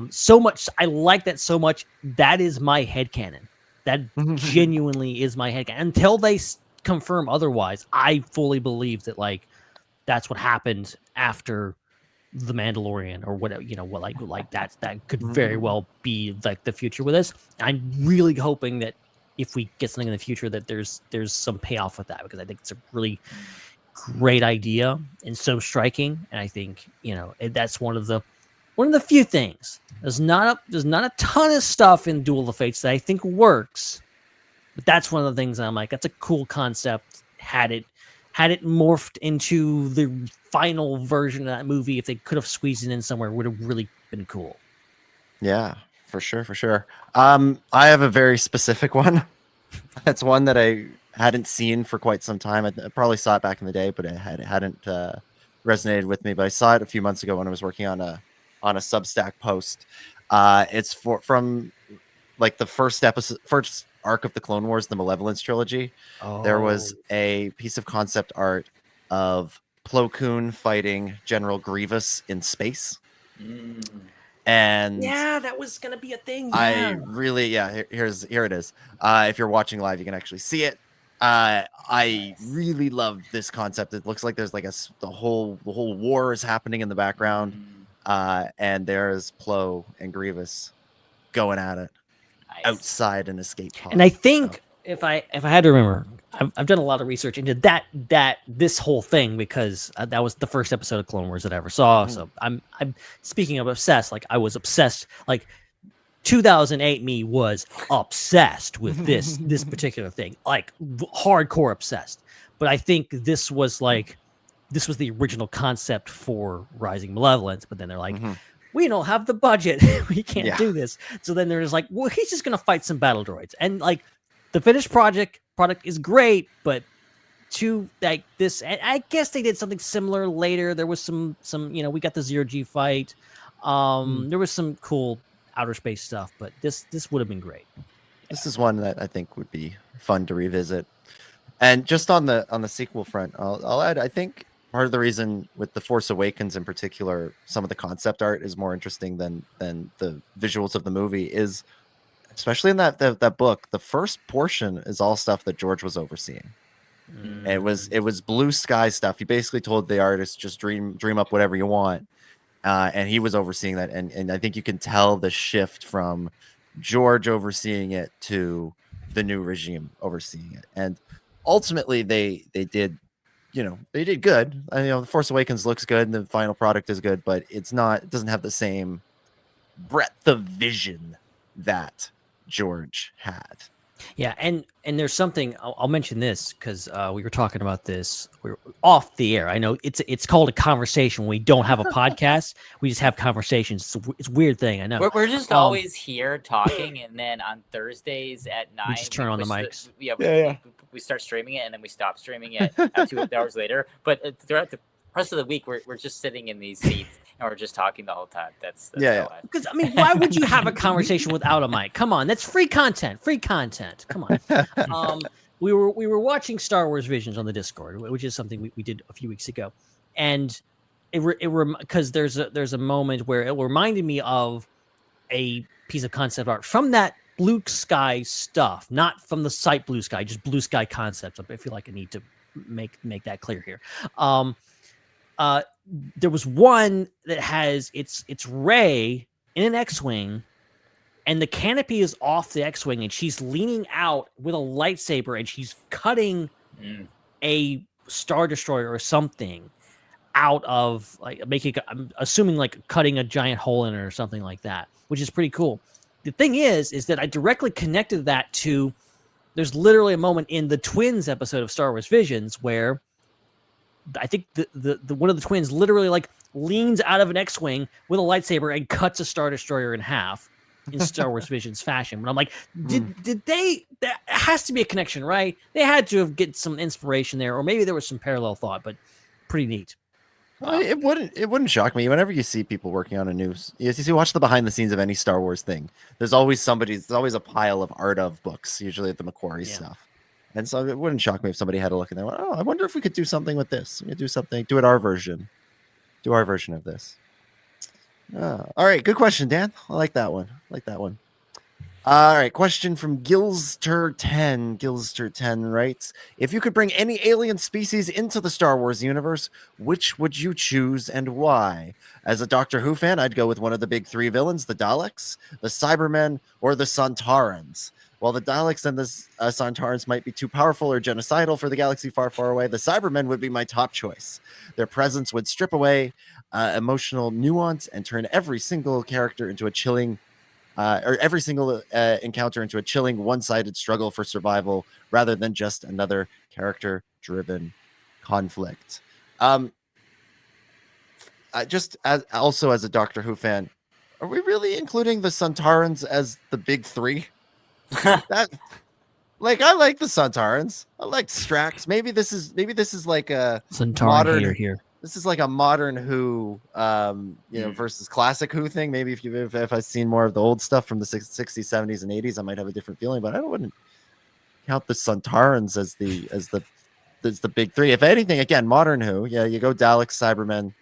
So much, I like that so much. That is my headcanon. That genuinely is my headcanon. Until they confirm otherwise, I fully believe that, like, that's what happened after The Mandalorian or whatever, you know, what like that could very well be like the future with this. I'm really hoping that if we get something in the future, that there's some payoff with that, because I think it's a really great idea and so striking. And I think, you know, that's one of the few things. There's not a ton of stuff in Duel of Fates that I think works, but that's one of the things that I'm like, that's a cool concept. Had it morphed into the final version of that movie, if they could have squeezed it in somewhere, it would have really been cool. Yeah, for sure. I have a very specific one. That's one that I hadn't seen for quite some time. I probably saw it back in the day, but it hadn't resonated with me. But I saw it a few months ago when I was working on a Substack post. It's from like the first arc of the Clone Wars, the Malevolence trilogy. There was a piece of concept art of Plo Koon fighting General Grievous in space. And yeah, that was gonna be a thing. Yeah. I really, here it is. If you're watching live, you can actually see it. I really love this concept. It looks like there's like the whole war is happening in the background, and there's Plo and Grievous going at it outside an escape pod. And I think if I had to remember, I've done a lot of research into this whole thing, because that was the first episode of Clone Wars that I ever saw. So I'm speaking of obsessed. Like, I was obsessed. Like, 2008 me was obsessed with this particular thing, like hardcore obsessed. But I think this was the original concept for Rising Malevolence. But then they're like, we don't have the budget. We can't do this. So then they're just like, well, he's just going to fight some battle droids. And like, the finished product is great, but to like this, and I guess they did something similar later. There was some, you know, we got the Zero-G fight. There was some cool outer space stuff, but this would have been great. This is one that I think would be fun to revisit. And just on the sequel front, I'll add, I think part of the reason with The Force Awakens in particular, some of the concept art is more interesting than the visuals of the movie is, especially in that book, the first portion is all stuff that George was overseeing. It was blue sky stuff. He basically told the artist, just dream up whatever you want. and he was overseeing that, and I think you can tell the shift from George overseeing it to the new regime overseeing it, and ultimately they did, they did good. The Force Awakens looks good, and the final product is good, but it doesn't have the same breadth of vision that George had. Yeah, and there's something I'll mention this because we were talking about this. We were off the air. I know it's called a conversation. We don't have a podcast. We just have conversations. It's a weird thing. I know. We're just always here talking, and then on Thursdays at 9, we just turn on the mics. We start streaming it, and then we stop streaming it 2 hours later. But throughout the rest of the week, we're just sitting in these seats and we're just talking the whole time. That's Because why would you have a conversation without a mic? Come on, that's free content. Free content. Come on. We were watching Star Wars Visions on the Discord, which is something we did a few weeks ago, and because there's a moment where it reminded me of a piece of concept art from that Blue Sky stuff, not from the site Blue Sky, just Blue Sky concepts. I feel like I need to make that clear here. There was one that has it's Rey in an X-wing, and the canopy is off the X-wing, and she's leaning out with a lightsaber, and she's cutting a Star Destroyer or something out of, like, I'm assuming like cutting a giant hole in it or something like that, which is pretty cool. The thing is that I directly connected that to, there's literally a moment in the Twins episode of Star Wars Visions where I think the one of the twins literally like leans out of an X-wing with a lightsaber and cuts a Star Destroyer in half in Star Wars Visions fashion. But I'm like, did they? There has to be a connection, right? They had to have get some inspiration there, or maybe there was some parallel thought. But pretty neat. It wouldn't shock me whenever you see people working on a news. You watch the behind the scenes of any Star Wars thing. There's always a pile of art of books, usually at the Macquarie stuff. And so it wouldn't shock me if somebody had a look and they went, "Oh, I wonder if we could do something with this. We could do it our version. Do our version of this." All right, good question, Dan. I like that one. All right, question from Gilster10. Gilster10 writes, if you could bring any alien species into the Star Wars universe, which would you choose and why? As a Doctor Who fan, I'd go with one of the big three villains, the Daleks, the Cybermen, or the Sontarans. While the Daleks and the Sontarans might be too powerful or genocidal for the galaxy far, far away, the Cybermen would be my top choice. Their presence would strip away emotional nuance and turn every single character into a chilling, every single encounter into a chilling, one-sided struggle for survival rather than just another character-driven conflict. Also as a Doctor Who fan, are we really including the Sontarans as the big three? I like the Sontarans. I like Strax. Maybe this is like a Sontaran modern here. This is like a modern Who, versus classic Who thing. Maybe if I've seen more of the old stuff from the 60s, 70s, and 80s, I might have a different feeling. But I wouldn't count the Sontarans as the big three. If anything, again, modern Who. Yeah, you go Daleks, Cybermen,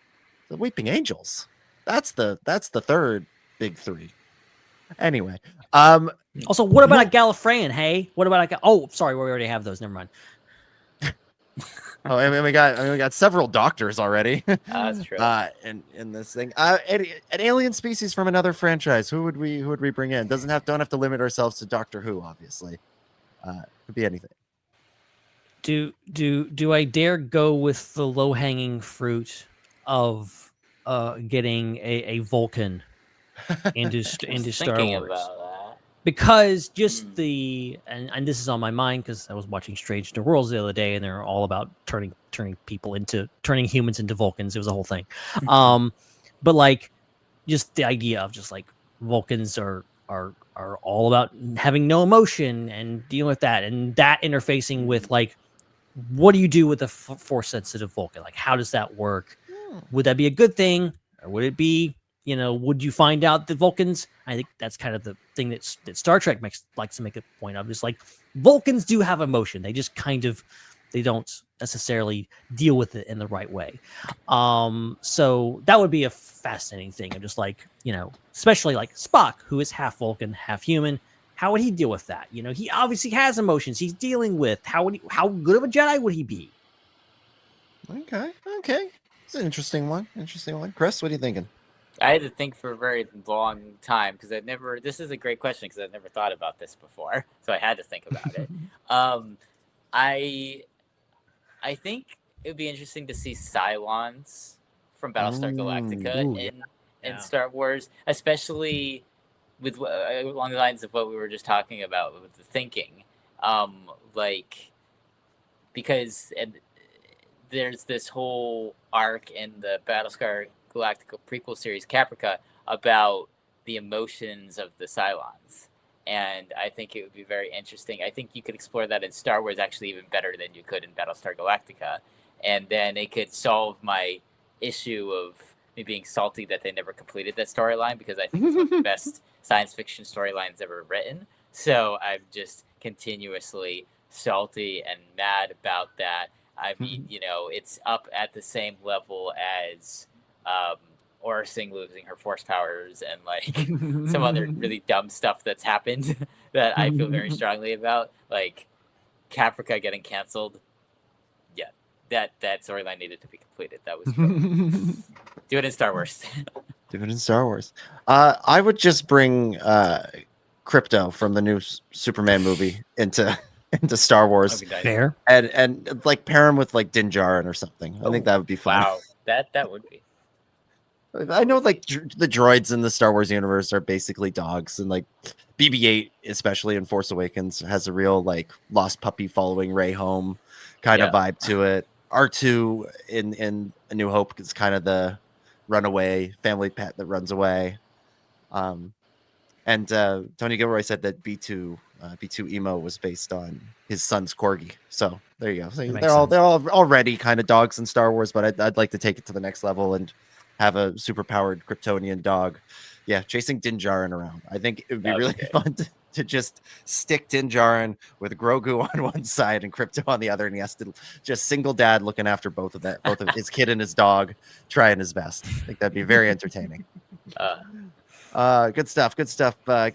the Weeping Angels. That's the third big three. Anyway, also, what about a Gallifreyan? Hey, what about sorry, we already have those. Never mind. we got several doctors already. That's true. In this thing, an alien species from another franchise. Who would we bring in? Don't have to limit ourselves to Doctor Who. Obviously, could be anything. Do I dare go with the low hanging fruit of getting a Vulcan into Star Wars? Because just and this is on my mind because I was watching Strange New Worlds the other day, and they're all about turning humans into Vulcans. It was a whole thing. But like, just the idea of just like Vulcans are all about having no emotion and dealing with that, and that interfacing with like, what do you do with a force sensitive Vulcan? Like, how does that work? Would that be a good thing, or would it be? Would you find out that Vulcans? I think that's kind of the thing that Star Trek likes to make a point of. Is like Vulcans do have emotion. They just they don't necessarily deal with it in the right way. So that would be a fascinating thing. I'm just like, especially like Spock, who is half Vulcan, half human. How would he deal with that? He obviously has emotions he's dealing with. How good of a Jedi would he be? Okay. It's an interesting one. Chris, what are you thinking? I had to think for a very long time because this is a great question because I've never thought about this before. So I had to think about it. I think it would be interesting to see Cylons from Battlestar Galactica in Star Wars, especially with along the lines of what we were just talking about with the thinking. Because there's this whole arc in the Battlestar Galactica prequel series Caprica about the emotions of the Cylons, and I think it would be very interesting. I think you could explore that in Star Wars actually even better than you could in Battlestar Galactica, and then it could solve my issue of me being salty that they never completed that storyline, because I think it's one of the best science fiction storylines ever written. So I'm just continuously salty and mad about that. I mean, it's up at the same level as Aura Singh losing her force powers and like some other really dumb stuff that's happened that I feel very strongly about, like Caprica getting canceled. Yeah, that storyline needed to be completed. That was do it in Star Wars. Do it in Star Wars. I would just bring Crypto from the new Superman movie into Star Wars. Fair. And like pair him with like Din Djarin or something. I think that would be fun. Wow, that would be. I know like the droids in the Star Wars universe are basically dogs, and like BB-8, especially in Force Awakens, has a real like lost puppy following Rey home kind of vibe to it. R2 in A New Hope is kind of the runaway family pet that runs away. And Tony Gilroy said that B2 Emo was based on his son's corgi. So there you go. So they're all already kind of dogs in Star Wars, but I'd like to take it to the next level and have a superpowered Kryptonian dog. Yeah, chasing Din Djarin around. I think it would be really fun to just stick Din Djarin with Grogu on one side and Crypto on the other, and he has to just single dad looking after both of his kid and his dog, trying his best. I think that'd be very entertaining. Good stuff.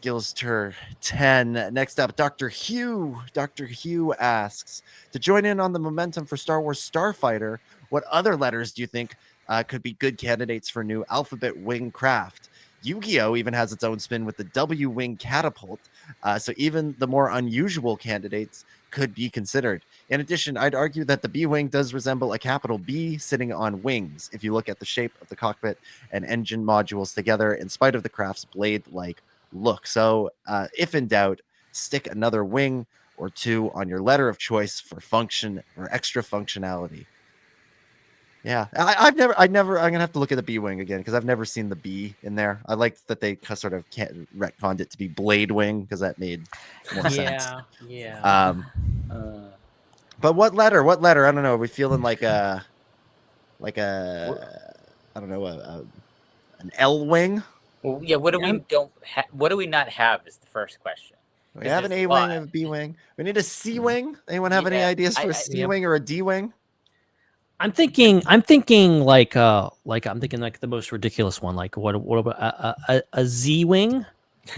Gills Tur 10. Next up, Dr. Hugh. Dr. Hugh asks, to join in on the momentum for Star Wars Starfighter, what other letters do you think could be good candidates for new alphabet wing craft? Yu-Gi-Oh! Even has its own spin with the W-Wing catapult, so even the more unusual candidates could be considered. In addition, I'd argue that the B-Wing does resemble a capital B sitting on wings if you look at the shape of the cockpit and engine modules together, in spite of the craft's blade-like look. So if in doubt, stick another wing or two on your letter of choice for function or extra functionality. Yeah, I'm gonna have to look at the B-Wing again because I've never seen the B in there. I liked that they sort of retconned it to be Blade Wing because that made more sense. Yeah. But what letter? I don't know. Are we feeling like I don't know, an L wing? Well, yeah. What do we not have is the first question. We have an A wing and a B wing. We need a C wing. Anyone have any ideas for a C wing or a D wing? I'm thinking like the most ridiculous one. Like what about a Z wing,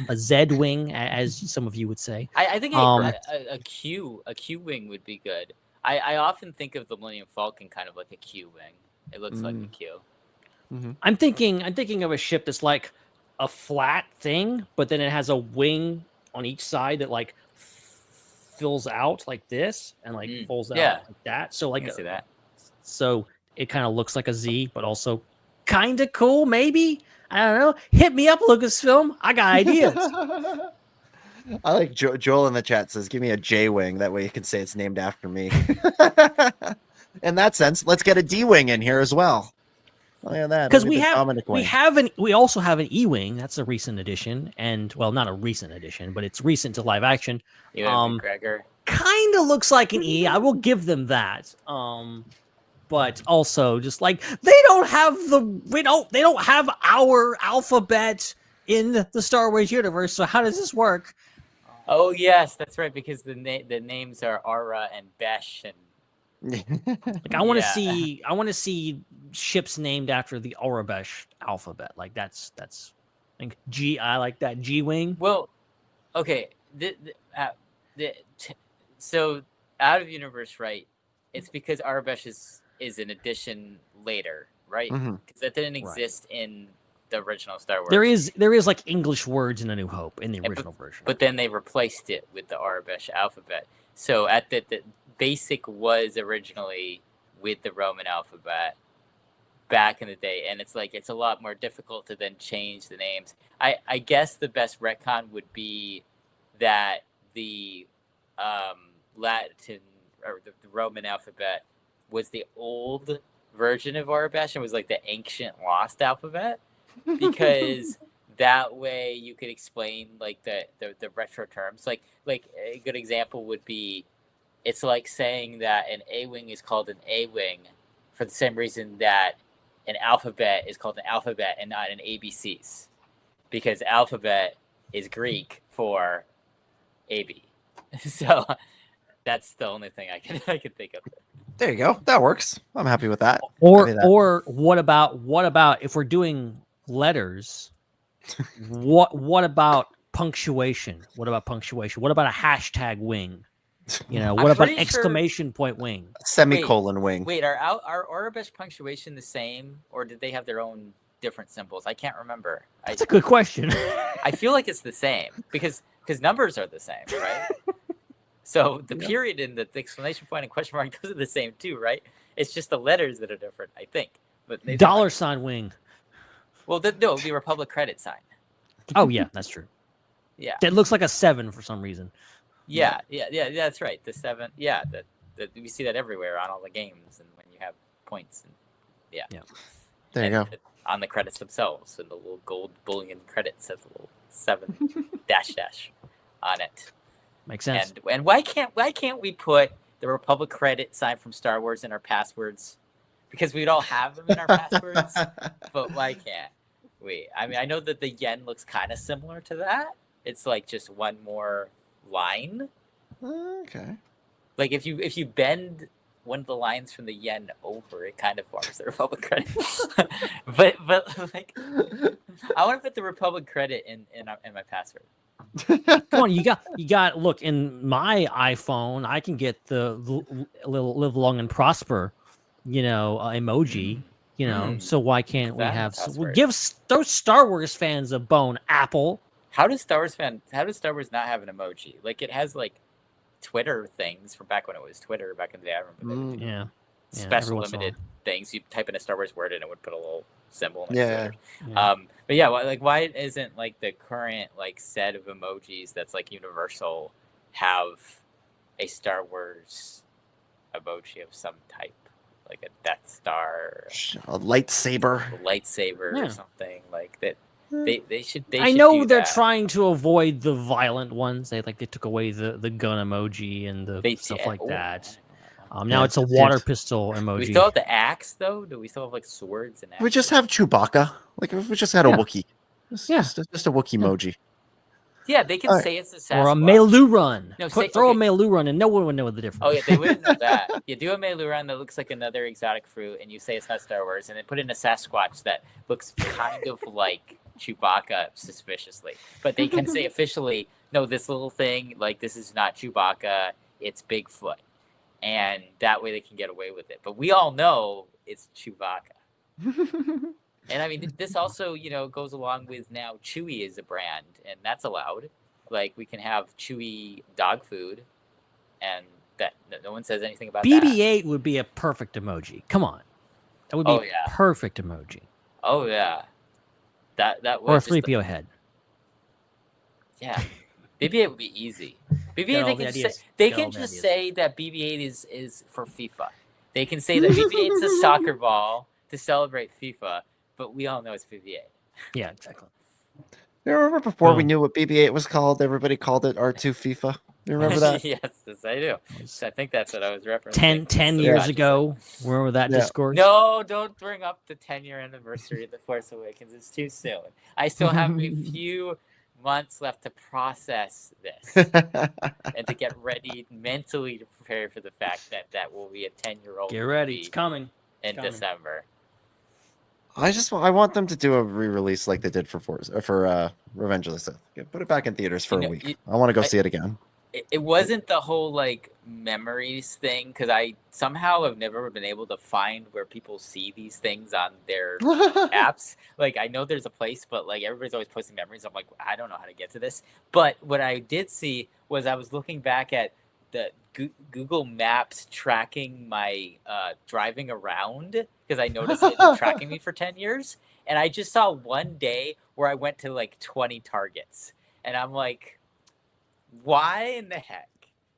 a Z wing, as some of you would say. I think a Q wing would be good. I often think of the Millennium Falcon kind of like a Q wing. It looks like a Q. Mm-hmm. I'm thinking of a ship that's like a flat thing, but then it has a wing on each side that like fills out like this and like folds out like that. So like I can see that. So it kind of looks like a Z, but also kind of cool, maybe. I don't know. Hit me up, Lucasfilm. I got ideas. I like Joel in the chat says, give me a J-Wing. That way you can say it's named after me. In that sense, let's get a D-Wing in here as well. Look at that. Because we also have an E-Wing. That's a recent addition. And, well, not a recent addition, but it's recent to live action. McGregor. Kind of looks like an E. I will give them that. But also just like they don't have our alphabet in the Star Wars universe. So how does this work? Oh yes, that's right. Because the names are Aura and Besh and like I want to see ships named after the Aurabesh alphabet. Like that's like G. I like that G-Wing. Well, okay. So out of universe, right? It's because Aurabesh is an addition later, right? Because that didn't exist in the original Star Wars. There is like English words in A New Hope in the original version. But then they replaced it with the Arabic alphabet. So at the basic was originally with the Roman alphabet back in the day, and it's like it's a lot more difficult to then change the names. I guess the best retcon would be that the Latin or the Roman alphabet was the old version of Arabic and was like the ancient lost alphabet, because that way you could explain like the retro terms. Like a good example would be, it's like saying that an A-wing is called an A-wing for the same reason that an alphabet is called an alphabet and not an ABCs, because alphabet is Greek for AB. So that's the only thing I can think of. There you go. That works. I'm happy with that. Or what about if we're doing letters? what about punctuation? What about punctuation? What about a hashtag wing? You know, what about exclamation point wing? Semicolon wing. Wait, are Arabic punctuation the same, or did they have their own different symbols? I can't remember. That's a good question. I feel like it's the same because numbers are the same, right? So the period and the exclamation point and question mark, those are the same too, right? It's just the letters that are different, I think. But dollar sign wing. Well, no, it would be Republic credit sign. Oh yeah, that's true. Yeah, it looks like a 7 for some reason. Yeah, that's right. The 7. Yeah, that we see that everywhere on all the games, and when you have points, and yeah. There you go. On the credits themselves, and the little gold bullion credits has a little 7 dash on it. Makes sense. And why can't we put the Republic credit sign from Star Wars in our passwords? Because we'd all have them in our passwords, but why can't we? I mean, I know that the yen looks kind of similar to that. It's like just one more line. Okay. Like if you bend one of the lines from the yen over, it kind of forms the Republic credit. but like, I want to put the Republic credit in my password. Come on, you got. Look, in my iPhone, I can get the live long and prosper, emoji. So why can't we have? Give those Star Wars fans a bone, Apple. How does Star Wars not have an emoji? Like it has like Twitter things from back when it was Twitter back in the day. I remember. Special limited things. You type in a Star Wars word and it would put a little symbol. Next to it. But yeah, like why isn't like the current like set of emojis that's like universal have a Star Wars emoji of some type, like a Death Star, a lightsaber, or something like that? They should. I know they're trying to avoid the violent ones. They took away the gun emoji and the stuff like that. Now it's a water pistol emoji. Do we still have the axe though? Do we still have like swords and axes? We just have Chewbacca. Like if we just had a Wookiee. Just a Wookiee emoji. Yeah, they can say it's a Sasquatch. Or a Meilu-run. No, throw a Meilu-run and no one would know the difference. Oh yeah, they wouldn't know that. You do a Meilu-run that looks like another exotic fruit, and you say it's not Star Wars, and then put in a Sasquatch that looks kind of like Chewbacca suspiciously. But they can say officially, no, this little thing, like this is not Chewbacca, it's Bigfoot. And that way they can get away with it. But we all know it's Chewbacca. And I mean, this also, goes along with now Chewy is a brand, and that's allowed. Like we can have Chewy dog food, and that no one says anything about that. BB-8 would be a perfect emoji. Come on, that would be a perfect emoji. Oh yeah, that or a 3PO head. Yeah, BB-8 would be easy. BB-8 they can just say that BB-8 is for FIFA. They can say that BB-8 is a soccer ball to celebrate FIFA. But we all know it's BB-8. Yeah, exactly. You remember before we knew what BB-8 was called, everybody called it R2 FIFA? You remember that? Yes, I do. So I think that's what I was referencing. 10 years ago, remember that discourse? No, don't bring up the 10-year anniversary of The Force Awakens. It's too soon. I still have a few months left to process this and to get ready mentally to prepare for the fact that will be a 10-year-old. Get ready. It's coming. In December. I want them to do a re-release like they did for Revenge of the Sith. Put it back in theaters for a week. I want to go see it again. it wasn't the whole like memories thing, because I somehow have never been able to find where people see these things on their apps. Like, I know there's a place, but like everybody's always posting memories. I'm like, I don't know how to get to this. But what I did see was I was looking back at the Google Maps tracking my driving around, because I noticed it was tracking me for 10 years. And I just saw one day where I went to like 20 targets. And I'm like, why in the heck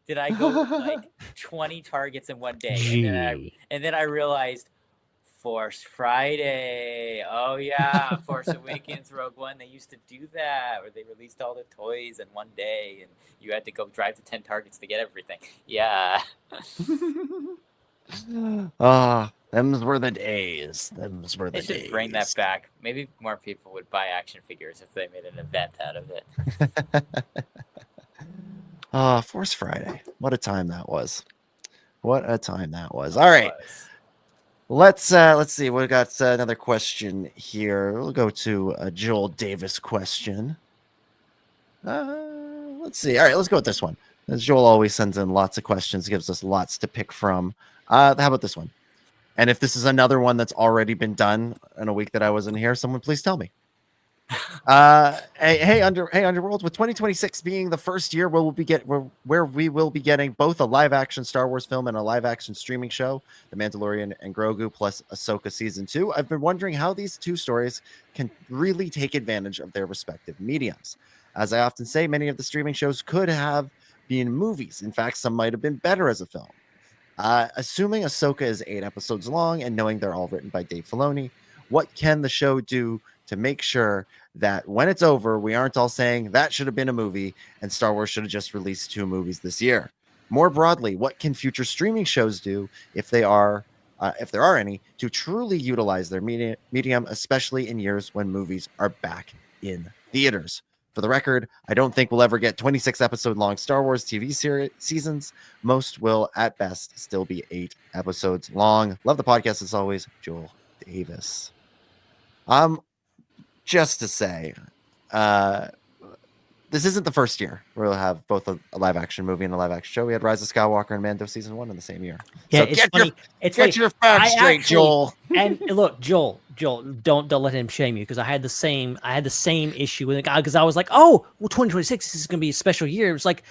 did I go to like 20 targets in one day? And then I realized Force Friday. Oh yeah, Force Awakens, Rogue One. They used to do that, where they released all the toys in one day, and you had to go drive to 10 targets to get everything. Yeah. Them's were the days. Them's were the They should days. bring that back. Maybe more people would buy action figures if they made an event out of it. Force Friday. What a time that was. What a time that was. All right. Let's see. We got another question here. We'll go to a Joel Davis question. Let's see. All right, let's go with this one. As Joel always sends in lots of questions, gives us lots to pick from. How about this one? And if this is another one that's already been done in a week that I wasn't here, someone please tell me. Hey, Underworld, with 2026 being the first year where we will be getting both a live action Star Wars film and a live action streaming show, The Mandalorian and Grogu plus Ahsoka season 2. I've been wondering how these two stories can really take advantage of their respective mediums. As I often say, many of the streaming shows could have been movies. In fact, some might have been better as a film. Assuming Ahsoka is 8 episodes long and knowing they're all written by Dave Filoni, what can the show do to make sure that when it's over, we aren't all saying that should have been a movie and Star Wars should have just released 2 movies this year? More broadly, what can future streaming shows do, if there are any, to truly utilize their medium, especially in years when movies are back in theaters? For the record, I don't think we'll ever get 26 episode long Star Wars TV seasons. Most will, at best, still be 8 episodes long. Love the podcast as always, Joel Davis. Just to say, this isn't the first year where we'll have both a live action movie and a live action show. We had Rise of Skywalker and Mando season 1 in the same year. Yeah, so it's funny. Get your facts straight, Joel. And look, Joel, don't let him shame you, because I had the same issue with it, because I was like, oh, well, 2026 is going to be a special year. It's like,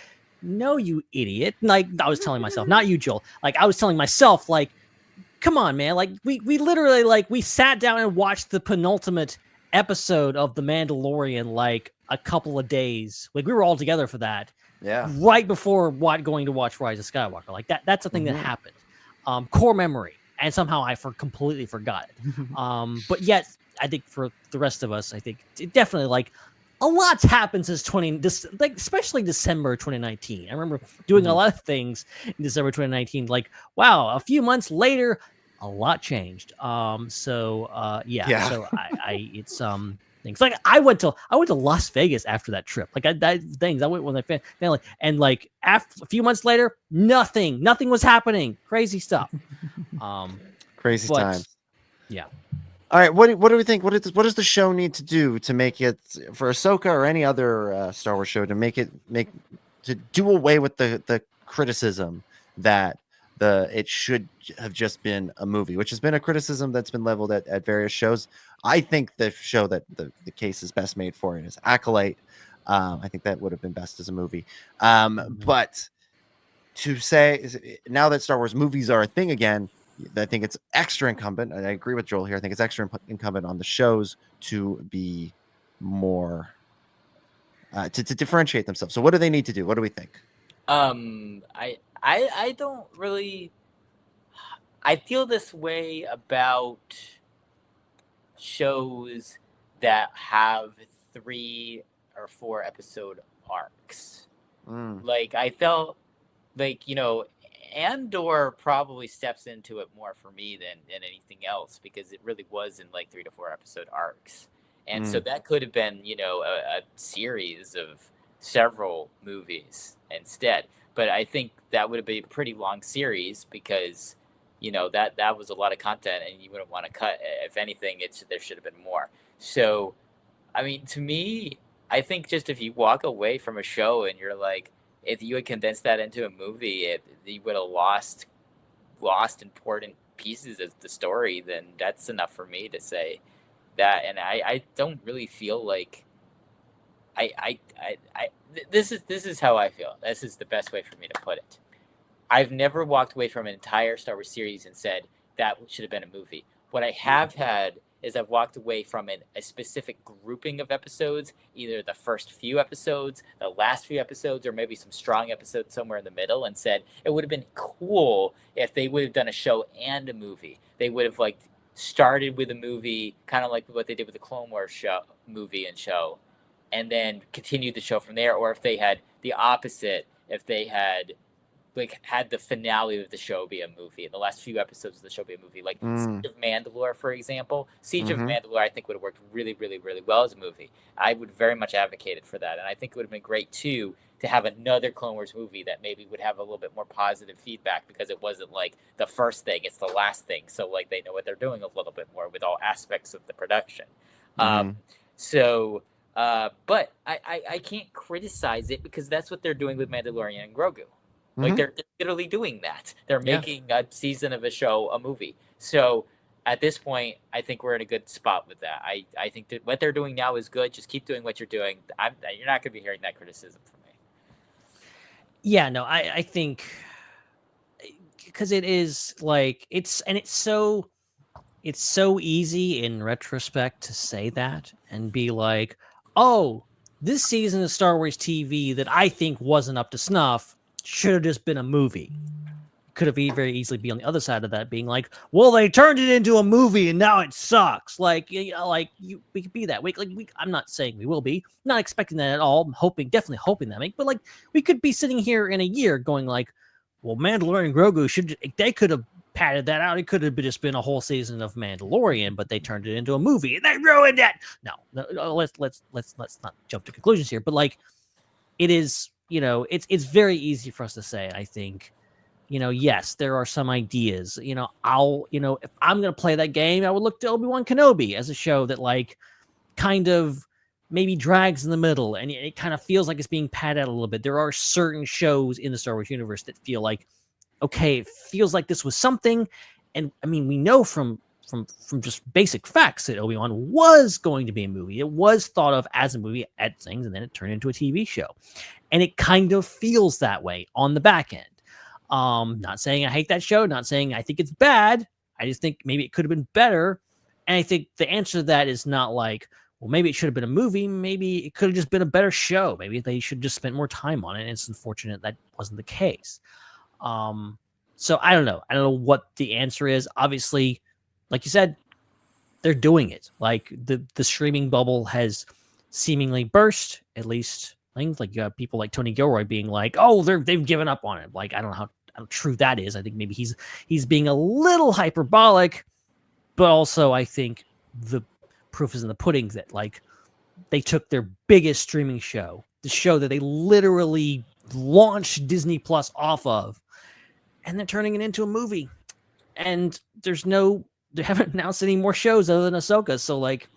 no, you idiot. Like, I was telling myself, not you, Joel. Like, I was telling myself, like, come on, man. Like, we literally, like, we sat down and watched the penultimate episode of The Mandalorian like a couple of days. Like, we were all together for that. Yeah. Right before going to watch Rise of Skywalker. Like, that's a thing that happened. Core memory. And somehow I completely forgot it. But yet, I think for the rest of us, I think it definitely, like, a lot's happened since especially December 2019. I remember doing a lot of things in December 2019. Like, wow, a few months later, a lot changed. So So I it's things like I went to Las Vegas after that trip. Like, I went with my family, and like after a few months later, nothing was happening. Crazy stuff. Crazy times. Yeah. All right, what do we think? What does the show need to do to make it, for Ahsoka or any other Star Wars show, to do away with the criticism that it should have just been a movie, which has been a criticism that's been leveled at various shows. I think the show that the case is best made for it is Acolyte. I think that would have been best as a movie. But to say, now that Star Wars movies are a thing again, I think it's extra incumbent, and I agree with Joel here, I think it's extra incumbent on the shows to be more to differentiate themselves. So what do they need to do? What do we think? I don't really, I feel this way about shows that have 3 or 4 episode arcs. Like, I felt like, Andor probably steps into it more for me than anything else, because it really was in like 3 to 4 episode arcs. And so that could have been, a series of several movies instead. But I think that would have been a pretty long series, because, that was a lot of content and you wouldn't want to cut. If anything, there should have been more. So, I mean, to me, I think just if you walk away from a show and you're like, if you had condensed that into a movie, you would have lost important pieces of the story. Then that's enough for me to say that. And I don't really feel like this is how I feel. This is the best way for me to put it. I've never walked away from an entire Star Wars series and said that should have been a movie. What I have had is I've walked away from a specific grouping of episodes, either the first few episodes, the last few episodes, or maybe some strong episodes somewhere in the middle, and said it would have been cool if they would have done a show and a movie. They would have like started with a movie, kind of like what they did with the Clone Wars movie and show, and then continued the show from there. Or if they had the opposite, if they had the finale of the show be a movie, and the last few episodes of the show be a movie, like Siege of Mandalore, for example. Siege of Mandalore, I think, would have worked really, really, really well as a movie. I would very much advocated for that, and I think it would have been great too to have another Clone Wars movie that maybe would have a little bit more positive feedback, because it wasn't like the first thing, it's the last thing, so like they know what they're doing a little bit more with all aspects of the production. But I can't criticize it, because that's what they're doing with Mandalorian and Grogu. Like they're literally doing that. They're making a season of a show a movie. So at this point, I think we're in a good spot with that. I think that what they're doing now is good. Just keep doing what you're doing. You're not going to be hearing that criticism from me. Yeah, no, I think because it is like it's so easy in retrospect to say that and be like, oh, this season of Star Wars TV that I think wasn't up to snuff should have just been a movie. Could have very easily be on the other side of that, being like, well, they turned it into a movie and now it sucks. Like, we could be that. I'm not saying we will be. I'm not expecting that at all. I'm definitely hoping that. But like, we could be sitting here in a year going like, well, Mandalorian and Grogu they could have padded that out. It could have just been a whole season of Mandalorian, but they turned it into a movie and they ruined it. No, let's not jump to conclusions here. But like, it is. It's very easy for us to say, I think, yes, there are some ideas, if I'm going to play that game, I would look to Obi-Wan Kenobi as a show that like kind of maybe drags in the middle and it kind of feels like it's being padded out a little bit. There are certain shows in the Star Wars universe that feel like, okay, it feels like this was something. And I mean, we know from just basic facts that Obi-Wan was going to be a movie. It was thought of as a movie at things, and then it turned into a TV show. And it kind of feels that way on the back end. Not saying I hate that show, not saying I think it's bad. I just think maybe it could have been better. And I think the answer to that is not like, well, maybe it should have been a movie. Maybe it could have just been a better show. Maybe they should just spend more time on it. And it's unfortunate that wasn't the case. So I don't know. I don't know what the answer is. Obviously, like you said, they're doing it. Like the streaming bubble has seemingly burst, at least. Things like you have people like Tony Gilroy being like, "Oh, they've given up on it." Like I don't know how true that is. I think maybe he's being a little hyperbolic, but also I think the proof is in the pudding that like they took their biggest streaming show, the show that they literally launched Disney Plus off of, and they're turning it into a movie. And they haven't announced any more shows other than Ahsoka. So like,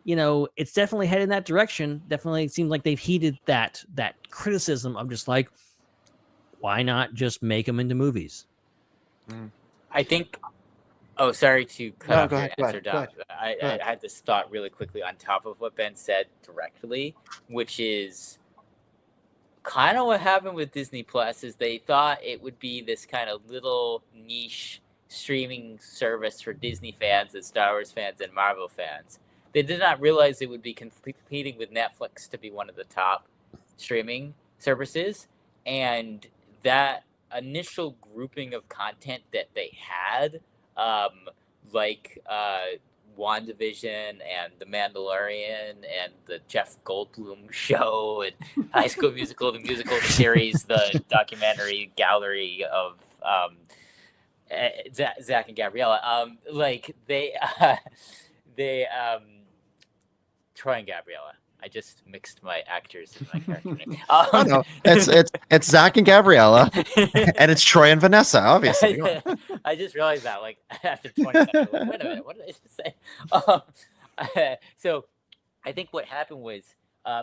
it's definitely headed in that direction. Definitely seems like they've heeded that criticism of just like, why not just make them into movies? I think. Oh, sorry to cut off your go answer, Dom. I had this thought really quickly on top of what Ben said directly, which is kind of what happened with Disney Plus. Is they thought it would be this kind of little niche streaming service for Disney fans and Star Wars fans and Marvel fans. They did not realize it would be competing with Netflix to be one of the top streaming services. And that initial grouping of content that they had, like WandaVision and The Mandalorian and the Jeff Goldblum show and High School Musical, the musical series, the documentary gallery of Zach and Gabriella. Troy and Gabriella. I just mixed my actors and my character name. No, it's Zach and Gabriella, and it's Troy and Vanessa, obviously. I just realized that, like, after 20 seconds, like, wait a minute, what did I just say? So I think what happened was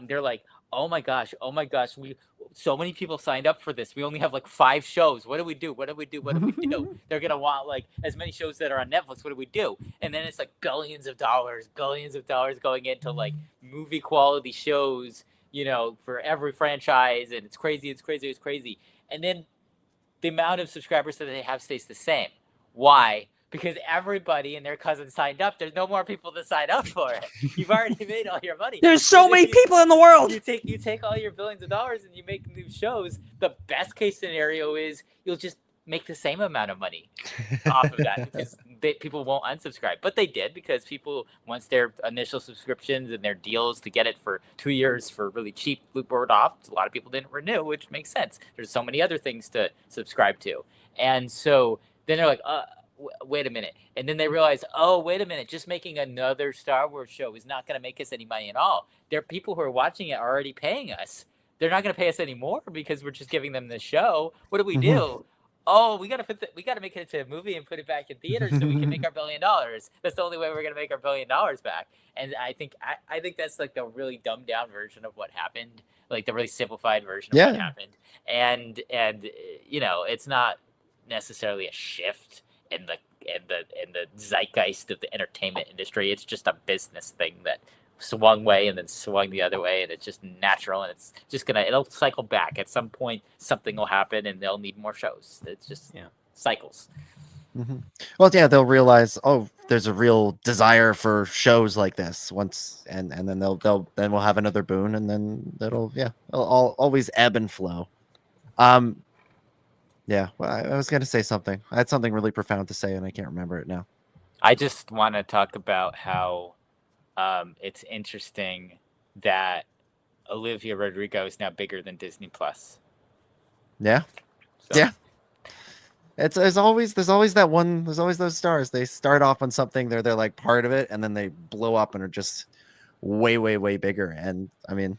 they're like, oh my gosh, so many people signed up for this. We only have like 5 shows. What do we do? They're gonna want like as many shows that are on Netflix. What do we do? And then it's like billions of dollars going into like movie quality shows, for every franchise, and it's crazy. And then the amount of subscribers that they have stays the same. Why? Because everybody and their cousin signed up. There's no more people to sign up for it. You've already made all your money. There's so many people in the world. You take all your billions of dollars and you make new shows. The best case scenario is you'll just make the same amount of money off of that, because people won't unsubscribe. But they did, because people, once their initial subscriptions and their deals to get it for 2 years for really cheap were off, a lot of people didn't renew, which makes sense. There's so many other things to subscribe to. And so then they're like, wait a minute. And then they realize, oh, wait a minute, just making another Star Wars show is not going to make us any money at all. There are people who are watching it are already paying us. They're not going to pay us anymore because we're just giving them the show. What do we do? Oh, we gotta make it into a movie and put it back in theaters so we can make our $1 billion. That's the only way we're gonna make our $1 billion back. And I think that's like the really dumbed down version of what happened, like the really simplified version of what happened. And it's not necessarily a shift in the zeitgeist of the entertainment industry. It's just a business thing that swung way and then swung the other way, and it's just natural, and it's just it'll cycle back. At some point something will happen and they'll need more shows. It's just cycles. Well, they'll realize, oh, there's a real desire for shows like this once, and then then we'll have another boon, and then it'll always ebb and flow. Well, I was gonna say something. I had something really profound to say and I can't remember it now. I just want to talk about how it's interesting that Olivia Rodrigo is now bigger than Disney Plus. Yeah. So. Yeah. There's always that one. There's always those stars. They start off on something. They're like part of it, and then they blow up and are just way, way, way bigger. And I mean,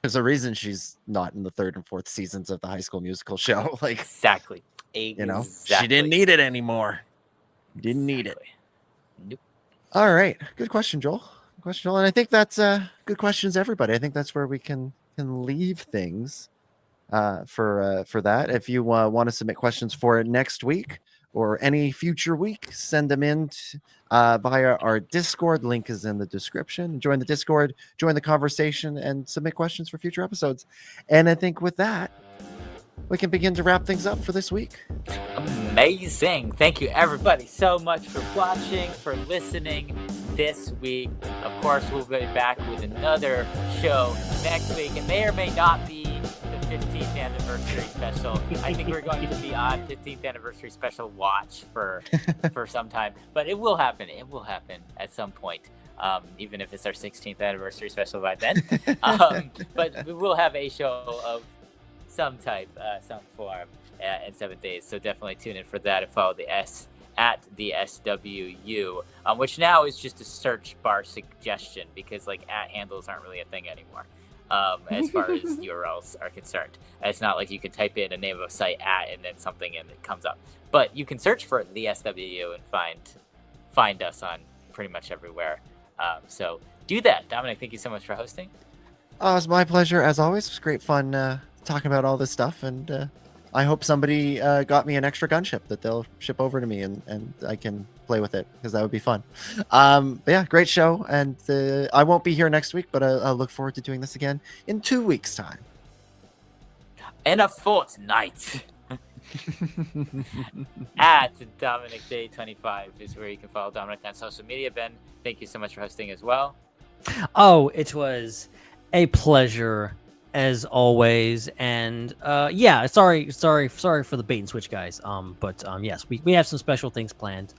there's a reason she's not in the 3rd and 4th seasons of the High School Musical show. Like exactly. She didn't need it anymore. Didn't need it. Nope. All right. Good question, Joel. And I think that's good questions, everybody. I think that's where we can leave things for that. If you want to submit questions for next week or any future week, send them in via our Discord. Link is in the description. Join the Discord, join the conversation, and submit questions for future episodes. And I think with that, we can begin to wrap things up for this week. Amazing. Thank you, everybody, so much for watching, for listening this week. Of course, we'll be back with another show next week. It may or may not be the 15th anniversary special. I think we're going to be on 15th anniversary special watch for some time, but it will happen. It will happen at some point. Even if it's our 16th anniversary special by then. But we will have a show of some type, some form in 7 days. So definitely tune in for that and follow the at the SWU, which now is just a search bar suggestion, because like at handles aren't really a thing anymore. As far as URLs are concerned, it's not like you can type in a name of a site at and then something and it comes up. But you can search for the SWU and find us on pretty much everywhere. So do that. Dominic, thank you so much for hosting. Oh, it was my pleasure as always. It was great fun talking about all this stuff, and I hope somebody got me an extra gunship that they'll ship over to me and I can play with it, because that would be fun. But yeah, great show, and I won't be here next week, but I'll look forward to doing this again in 2 weeks' time. In a fortnight. At Dominic Day 25 is where you can follow Dominic on social media. Ben, thank you so much for hosting as well. Oh, it was a pleasure as always, and sorry for the bait and switch, guys. But yes, we have some special things planned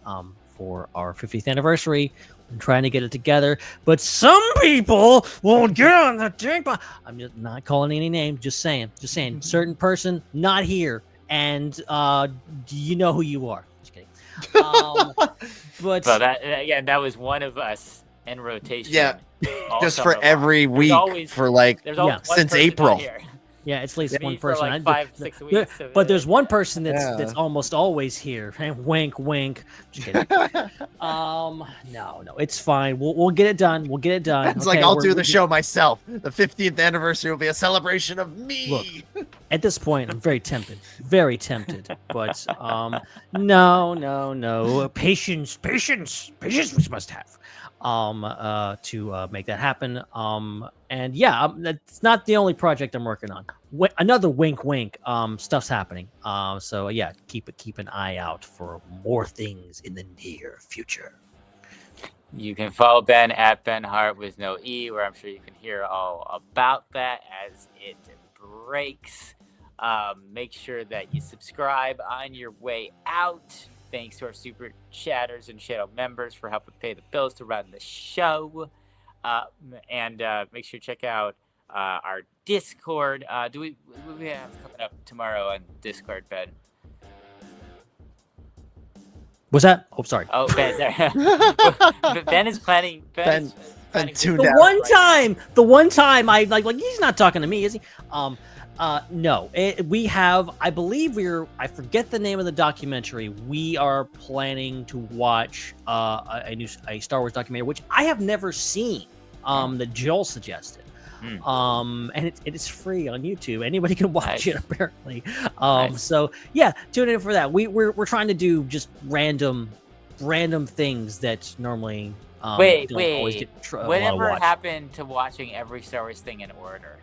for our 50th anniversary. I'm trying to get it together, but some people won't get on the drink. I'm just not calling any names. Just saying, certain person not here, and do you know who you are? Just kidding. But that was one of us in rotation. Yeah. Just for every week for like since April. Yeah, it's at least one for person. like 5-6 weeks. But there's one person that's almost always here. And wink, wink. Just kidding. No, it's fine. We'll get it done. We'll get it done. It's like I'll do the show myself. The 15th anniversary will be a celebration of me. Look, at this point, I'm very tempted. Very tempted. But no. Patience we must have. To make that happen. And yeah, that's not the only project I'm working on. Another wink, wink. Stuff's happening. So yeah, keep an eye out for more things in the near future. You can follow Ben at Ben Hart with no E, where I'm sure you can hear all about that as it breaks. Make sure that you subscribe on your way out. Thanks to our super chatters and channel members for helping pay the bills to run the show. And make sure to check out our Discord. Do we have coming up tomorrow on Discord, Ben? What's that? Oh, sorry. Oh, Ben, sorry. Ben is planning. Ben the one time I like he's not talking to me, is he? No, we have, I believe I forget the name of the documentary. We are planning to watch a Star Wars documentary, which I have never seen, that Joel suggested. And it is free on YouTube. Anybody can watch it, apparently. So yeah, tune in for that. We're trying to do just random things that normally wait. always get whatever happened to watching every Star Wars thing in order?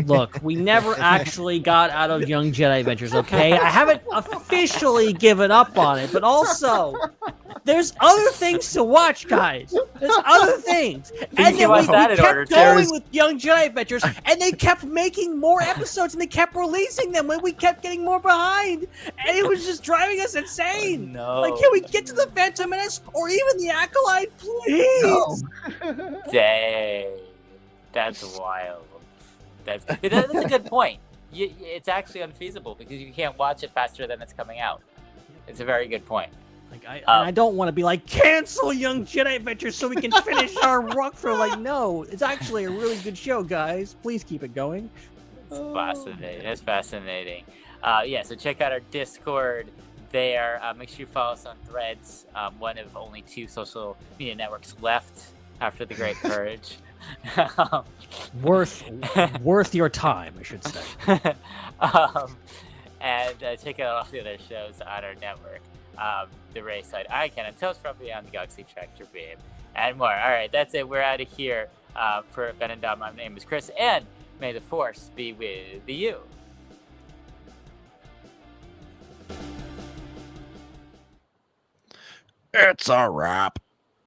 Look, we never actually got out of Young Jedi Adventures, okay? I haven't officially given up on it, but also, there's other things to watch, guys. There's other things. And then we kept going with Young Jedi Adventures, and they kept making more episodes, and they kept releasing them when we kept getting more behind. And it was just driving us insane. No. Like, can we get to the Phantom Menace or even the Acolyte, please? No. Dang. That's wild. That's a good point. It's actually unfeasible because you can't watch it faster than it's coming out. It's a very good point. Like I don't want to be like, cancel Young Jedi Adventures so we can finish our run through. Like, no, it's actually a really good show, guys. Please keep it going. It's fascinating. It's fascinating. So check out our Discord there. Make sure you follow us on Threads. One of only 2 social media networks left after the Great Purge. worth your time, I should say. And check out all the other shows on our network. The Raeside Icon and Tales from Beyond the Galaxy Tractor Beam and more. All right, that's it. We're out of here. For Ben and Dom, my name is Chris, and may the Force be with you. It's a wrap.